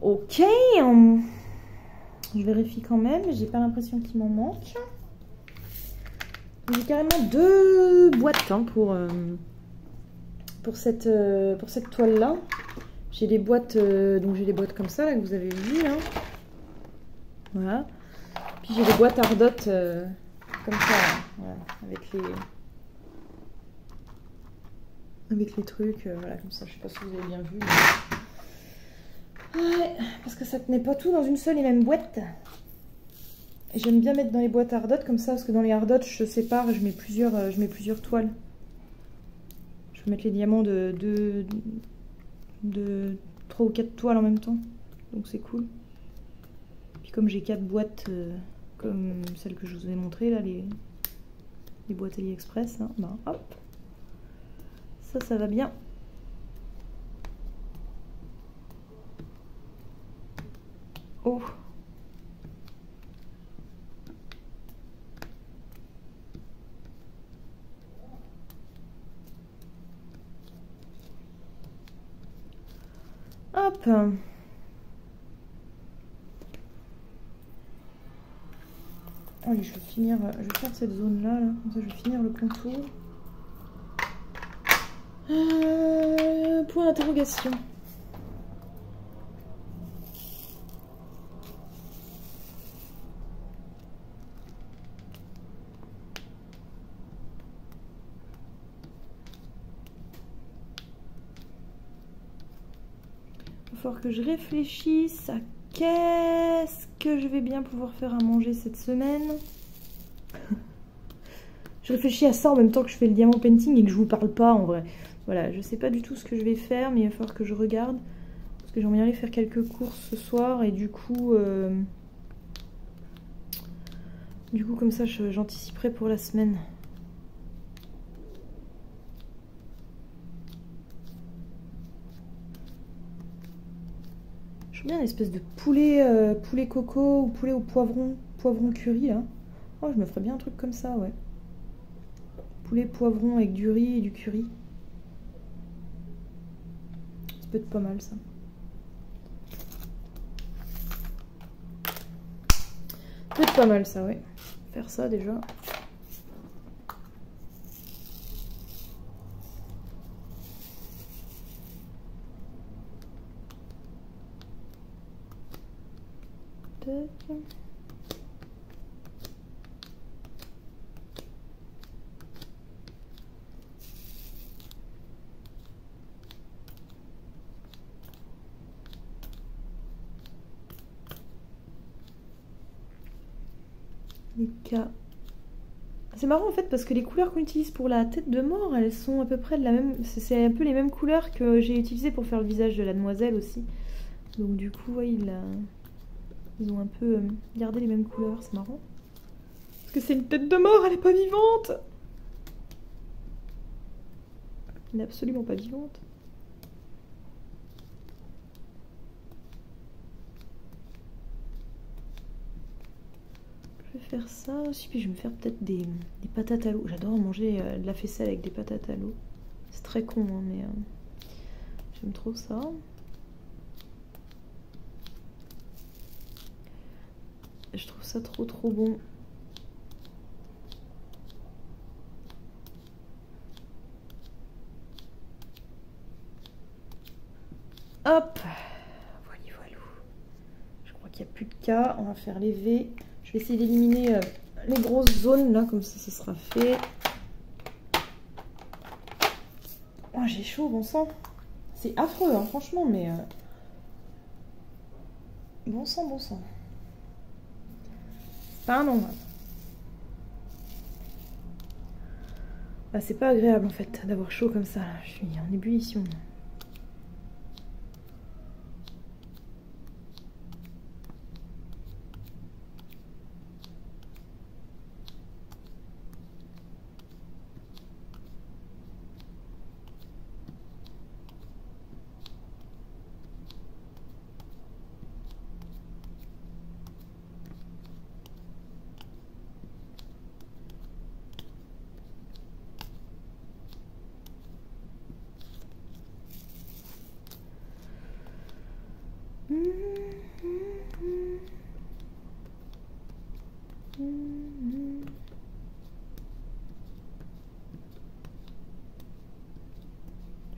Ok. Je vérifie quand même. J'ai pas l'impression qu'il m'en manque. J'ai carrément 2 boîtes hein, pour cette toile-là. J'ai des boîtes, donc j'ai des boîtes comme ça là, que vous avez vu. Hein. Voilà. Puis j'ai des boîtes Ardot comme ça, là. Voilà, avec les trucs, voilà, comme ça. Je sais pas si vous avez bien vu. Mais... Ouais, parce que ça tenait pas tout dans une seule et même boîte. Et j'aime bien mettre dans les boîtes Ardot comme ça, parce que dans les Ardot, je sépare, je mets plusieurs toiles. Je peux mettre les diamants de 3 ou 4 toiles en même temps. Donc c'est cool. Puis comme j'ai 4 boîtes, comme celle que je vous ai montré là, les boîtes AliExpress, hein, ben hop. Ça va bien. Oh. Hop. Allez, je vais faire cette zone là, comme ça je vais finir le contour. Point d'interrogation. Il va falloir que je réfléchisse à qu'est-ce que je vais bien pouvoir faire à manger cette semaine. Je réfléchis à ça en même temps que je fais le diamant painting et que je vous parle pas en vrai. Voilà, je sais pas du tout ce que je vais faire, mais il va falloir que je regarde. Parce que j'aimerais aller faire quelques courses ce soir et du coup comme ça j'anticiperai pour la semaine. Je veux bien une espèce de poulet coco ou poulet au poivron curry là. Oh, je me ferais bien un truc comme ça, ouais. Poulet poivron avec du riz et du curry. Ça peut être pas mal ça. Ça peut être pas mal ça, ouais. Faire ça déjà. Tac. Les cas. C'est marrant en fait parce que les couleurs qu'on utilise pour la tête de mort, elles sont à peu près de la même. C'est un peu les mêmes couleurs que j'ai utilisées pour faire le visage de la demoiselle aussi. Donc du coup, ouais, ils ont un peu gardé les mêmes couleurs, c'est marrant. Parce que c'est une tête de mort, elle est pas vivante. Elle est absolument pas vivante. Je vais faire ça aussi, puis je vais me faire peut-être des patates à l'eau. J'adore manger de la faisselle avec des patates à l'eau. C'est très con, hein, mais j'aime trop ça. Je trouve ça trop bon. Hop. Voilà, voilà. Je crois qu'il n'y a plus de cas. On va faire les V. Je vais essayer d'éliminer les grosses zones là, comme ça, ça sera fait. Oh, j'ai chaud, bon sang. C'est affreux, hein, franchement, mais... Bon sang, bon sang. C'est pas un nom. Bah, c'est pas agréable, en fait, d'avoir chaud comme ça. Là. Je suis en ébullition.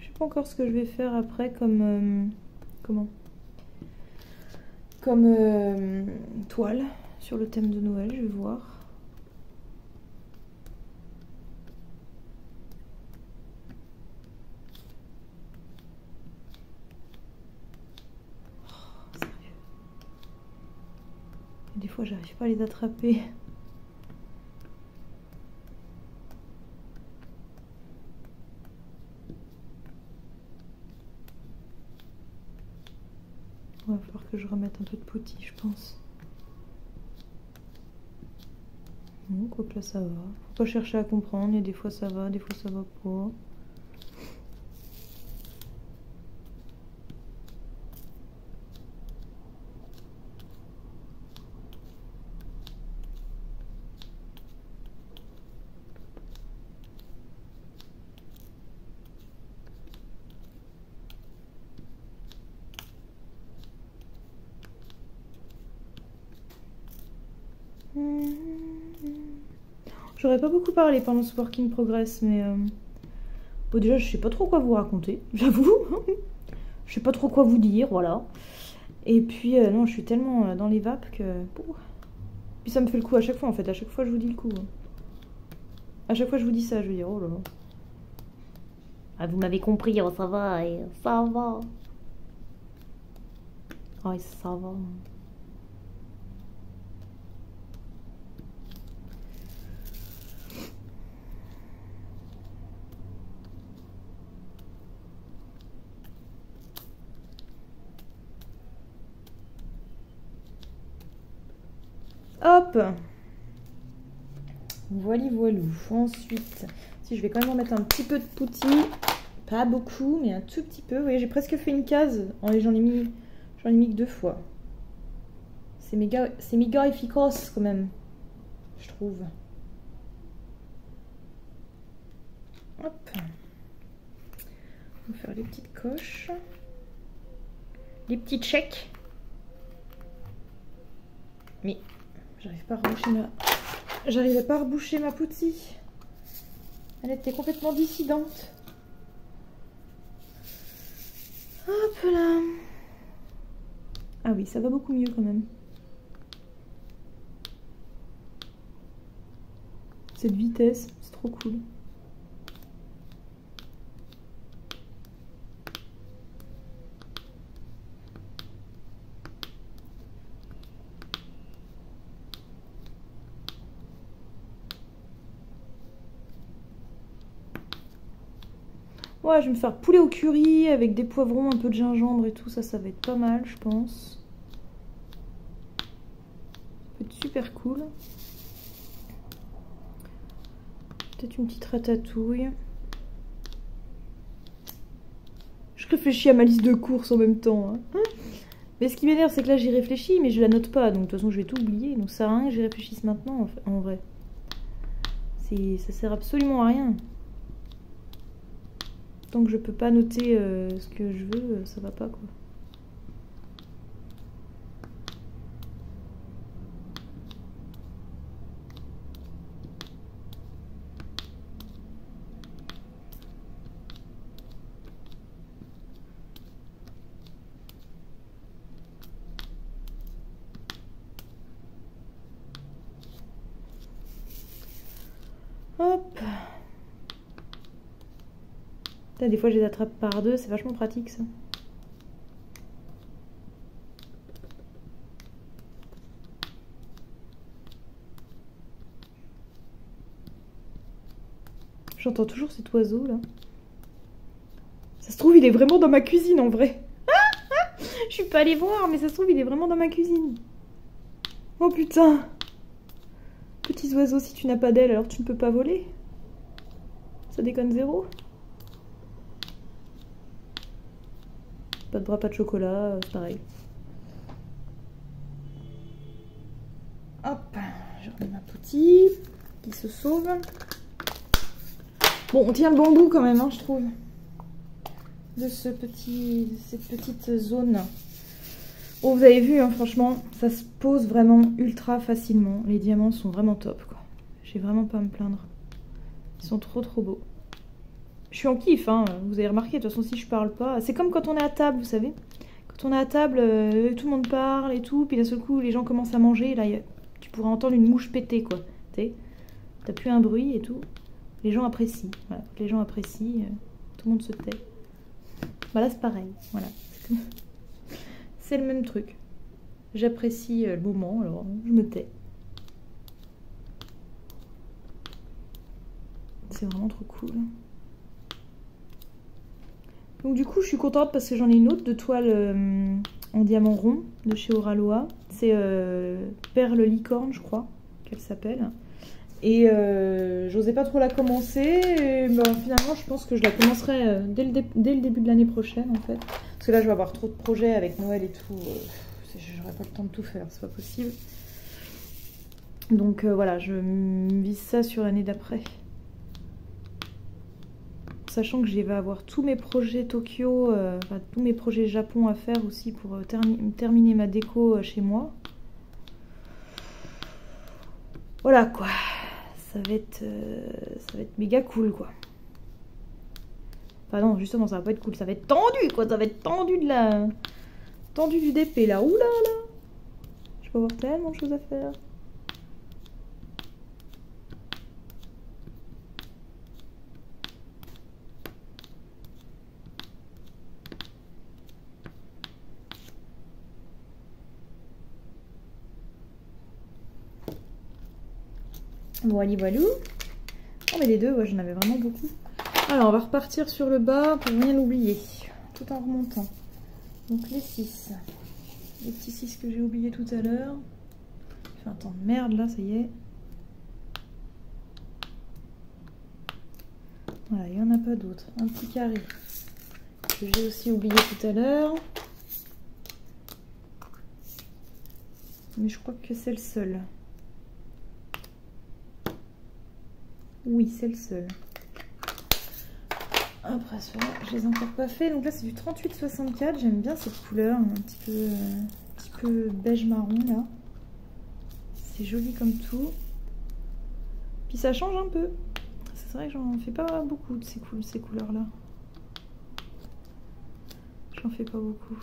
Je sais pas encore ce que je vais faire après comme toile sur le thème de Noël, je vais voir. Oh, sérieux. Et des fois j'arrive pas à les attraper. Il va falloir que je remette un peu de putty, je pense. Bon, quoi que là ça va. Faut pas chercher à comprendre, et des fois ça va, des fois ça va pas. J'aurais pas beaucoup parlé pendant ce work in progress, mais bon, déjà je sais pas trop quoi vous raconter, j'avoue. Je sais pas trop quoi vous dire, voilà. Et puis non, je suis tellement dans les vapes que... Puis ça me fait le coup à chaque fois en fait, à chaque fois je vous dis le coup. À chaque fois je vous dis ça, je veux dire, oh là là. Ah, vous m'avez compris, oh, ça va, ça va. Oh, ça va. Hop. Voilà, voilou. Ensuite, si je vais quand même en mettre un petit peu de putty, pas beaucoup, mais un tout petit peu. Vous voyez, j'ai presque fait une case. J'en ai mis que 2 fois. C'est méga efficace quand même, je trouve. Hop. On va faire les petites coches, les petits checks. Mais j'arrivais pas à reboucher ma putty. Elle était complètement dissidente. Hop là. Ah oui, ça va beaucoup mieux quand même. Cette vitesse, c'est trop cool. Ouais, je vais me faire poulet au curry avec des poivrons, un peu de gingembre et tout. Ça va être pas mal, je pense. Ça peut être super cool. Peut-être une petite ratatouille. Je réfléchis à ma liste de courses en même temps. Hein. Mais ce qui m'énerve, c'est que là, j'y réfléchis, mais je la note pas. Donc, de toute façon, je vais tout oublier. Donc, ça sert à rien que j'y réfléchisse maintenant, en vrai. Ça sert absolument à rien. Tant que je peux pas noter ce que je veux, ça va pas, quoi. Hop. Là, des fois, je les attrape par deux. C'est vachement pratique, ça. J'entends toujours cet oiseau, là. Ça se trouve, il est vraiment dans ma cuisine, en vrai. Je suis pas allée voir, mais ça se trouve, il est vraiment dans ma cuisine. Oh, putain. Petits oiseaux, si tu n'as pas d'aile, alors tu ne peux pas voler. Ça déconne zéro. Pas de bras, pas de chocolat, c'est pareil. Hop, je remets ma poutille qui se sauve. Bon, on tient le bon bout quand même, hein, je trouve. De cette petite zone. Bon, vous avez vu, hein, franchement, ça se pose vraiment ultra facilement. Les diamants sont vraiment top, quoi. J'ai vraiment pas à me plaindre. Ils sont trop beaux. Je suis en kiff, hein. Vous avez remarqué, de toute façon, si je parle pas... C'est comme quand on est à table, vous savez. Quand on est à table, tout le monde parle et tout, puis d'un seul coup, les gens commencent à manger. Là, tu pourras entendre une mouche péter, quoi. T'as plus un bruit et tout. Les gens apprécient. Voilà. Les gens apprécient, tout le monde se tait. Bah là, c'est pareil. Voilà. C'est le même truc. J'apprécie le moment, alors je me tais. C'est vraiment trop cool. Donc du coup, je suis contente parce que j'en ai une autre de toile en diamant rond de chez Oraloa. C'est Perle Licorne, je crois, qu'elle s'appelle. Et j'osais pas trop la commencer. Et ben, finalement, je pense que je la commencerai dès le début de l'année prochaine, en fait. Parce que là, je vais avoir trop de projets avec Noël et tout. J'aurai pas le temps de tout faire, c'est pas possible. Donc voilà, je vise ça sur l'année d'après. Sachant que je vais avoir tous mes projets Tokyo, enfin, tous mes projets Japon à faire aussi pour terminer ma déco chez moi. Voilà quoi. Ça va être méga cool quoi. Enfin non, justement, ça va pas être cool, ça va être tendu quoi, ça va être tendu tendu du DP là. Ouh là là. Je vais avoir tellement de choses à faire. Bon, allez, voilou. Oh, mais les deux, ouais, j'en avais vraiment beaucoup. Alors, on va repartir sur le bas pour rien oublier, tout en remontant. Donc, les 6. Les petits 6 que j'ai oubliés tout à l'heure. Enfin, attends, merde, là, ça y est. Voilà, il n'y en a pas d'autres. Un petit carré que j'ai aussi oublié tout à l'heure. Mais je crois que c'est le seul. Oui, c'est le seul. Après ça, je les ai encore pas fait. Donc là, c'est du 38-64. J'aime bien cette couleur, un petit peu beige marron là. C'est joli comme tout. Puis ça change un peu. C'est vrai que j'en fais pas beaucoup de ces couleurs là. J'en fais pas beaucoup.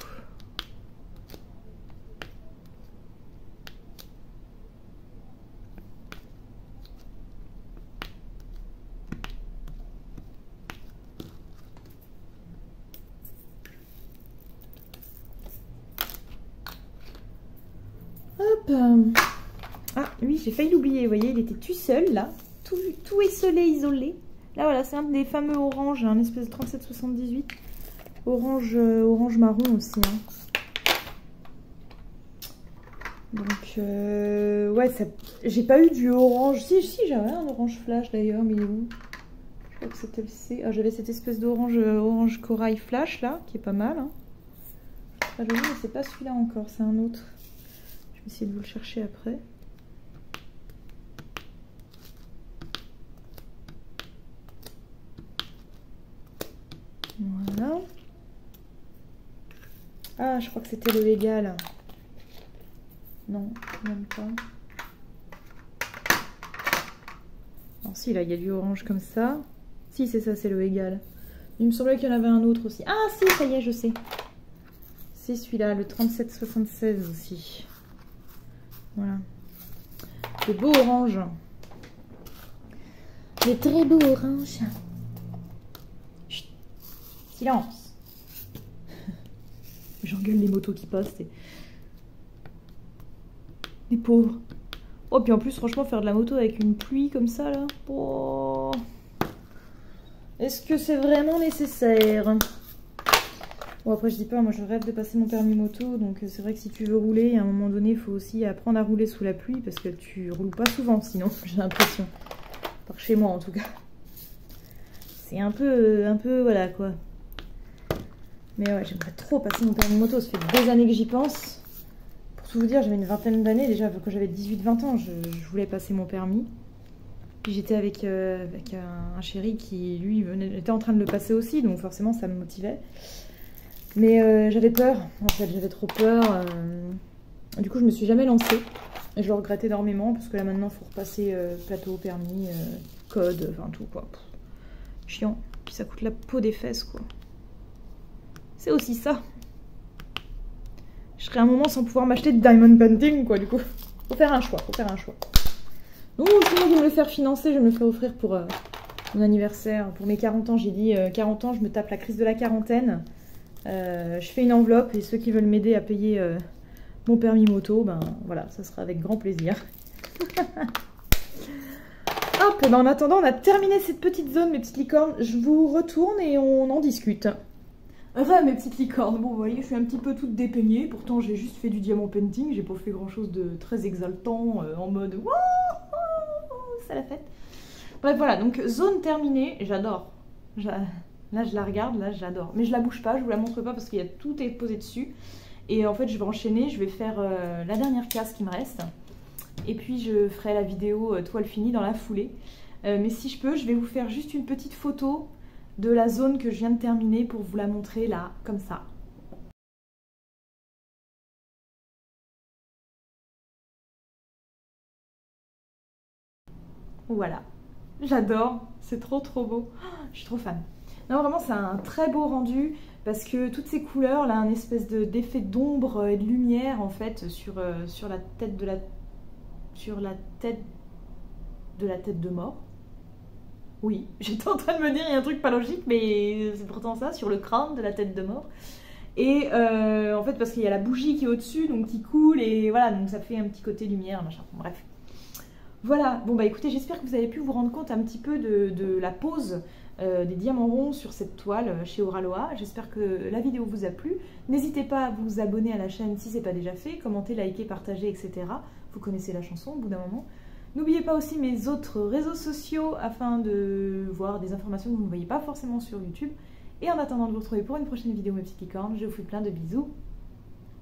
Hop. Ah oui, j'ai failli l'oublier, vous voyez, il était tout seul là, tout esselé, isolé. Là voilà, c'est un des fameux oranges, un espèce de 3778. Orange marron aussi. Hein. Donc ouais, j'ai pas eu du orange. Si j'avais un orange flash d'ailleurs, mais il est où? Je crois que c'était le C. Ah, j'avais cette espèce d'orange corail flash là, qui est pas mal. Hein. Ah, mais c'est pas celui-là encore, c'est un autre. Je vais essayer de vous le chercher après. Voilà. Ah, je crois que c'était le égal. Non, même pas. Non, si, là, il y a du orange comme ça. Si, c'est ça, c'est le égal. Il me semblait qu'il y en avait un autre aussi. Ah, si, ça y est, je sais. C'est celui-là, le 3776 aussi. Voilà. Le beau orange. Le très beau orange. Chut. Silence. J'engueule les motos qui passent. Les pauvres. Oh, puis en plus, franchement, faire de la moto avec une pluie comme ça, là. Oh. Est-ce que c'est vraiment nécessaire? Bon, après, je dis pas, moi, je rêve de passer mon permis moto. Donc, c'est vrai que si tu veux rouler, à un moment donné, il faut aussi apprendre à rouler sous la pluie. Parce que tu roules pas souvent, sinon, j'ai l'impression. Par chez moi, en tout cas. C'est un peu, voilà, quoi. Mais ouais, j'aimerais trop passer mon permis moto. Ça fait des années que j'y pense. Pour tout vous dire, j'avais une vingtaine d'années. Déjà, quand j'avais 18-20 ans, je voulais passer mon permis. Puis j'étais avec un chéri qui, lui, était en train de le passer aussi. Donc forcément, ça me motivait. Mais j'avais peur. En fait, j'avais trop peur. Du coup, je me suis jamais lancée. Et je le regrette énormément. Parce que là, maintenant, il faut repasser plateau, permis, code, enfin tout, quoi. Pff, chiant. Puis ça coûte la peau des fesses, quoi. C'est aussi ça. Je serai un moment sans pouvoir m'acheter de diamond painting, quoi, du coup. Faut faire un choix, faut faire un choix. Donc, sinon, je vais me le faire financer, je vais me le faire offrir pour mon anniversaire, pour mes 40 ans. J'ai dit 40 ans, je me tape la crise de la quarantaine. Je fais une enveloppe et ceux qui veulent m'aider à payer mon permis moto, ben voilà, ça sera avec grand plaisir. Hop, ben en attendant, on a terminé cette petite zone, mes petites licornes. Je vous retourne et on en discute. Enfin, mes petites licornes, bon, vous voyez, je suis un petit peu toute dépeignée. Pourtant, j'ai juste fait du diamant painting. J'ai pas fait grand chose de très exaltant en mode wouh, c'est la fête. Bref, voilà, donc zone terminée. J'adore. Là, je la regarde, là, j'adore. Mais je la bouge pas, je vous la montre pas parce qu'il y a tout est posé dessus. Et en fait, je vais enchaîner. Je vais faire la dernière case qui me reste. Et puis, je ferai la vidéo toile finie dans la foulée. Mais si je peux, je vais vous faire juste une petite photo de la zone que je viens de terminer pour vous la montrer là, comme ça. Voilà, j'adore, c'est trop beau, je suis trop fan. Non, vraiment, c'est un très beau rendu parce que toutes ces couleurs, là, un espèce d'effet d'ombre et de lumière en fait sur la tête de la tête de mort. Oui, j'étais en train de me dire, il y a un truc pas logique, mais c'est pourtant ça, sur le crâne de la tête de mort. Et en fait, parce qu'il y a la bougie qui est au-dessus, donc qui coule, et voilà, donc ça fait un petit côté lumière, machin, bref. Voilà, bon bah écoutez, j'espère que vous avez pu vous rendre compte un petit peu de la pose des diamants ronds sur cette toile chez Oraloa. J'espère que la vidéo vous a plu. N'hésitez pas à vous abonner à la chaîne si ce n'est pas déjà fait, commenter, liker, partager, etc. Vous connaissez la chanson au bout d'un moment. N'oubliez pas aussi mes autres réseaux sociaux afin de voir des informations que vous ne voyez pas forcément sur YouTube. Et en attendant de vous retrouver pour une prochaine vidéo, mes petites licornes, je vous fais plein de bisous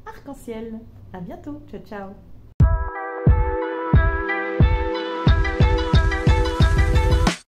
arc-en-ciel. À bientôt, ciao ciao.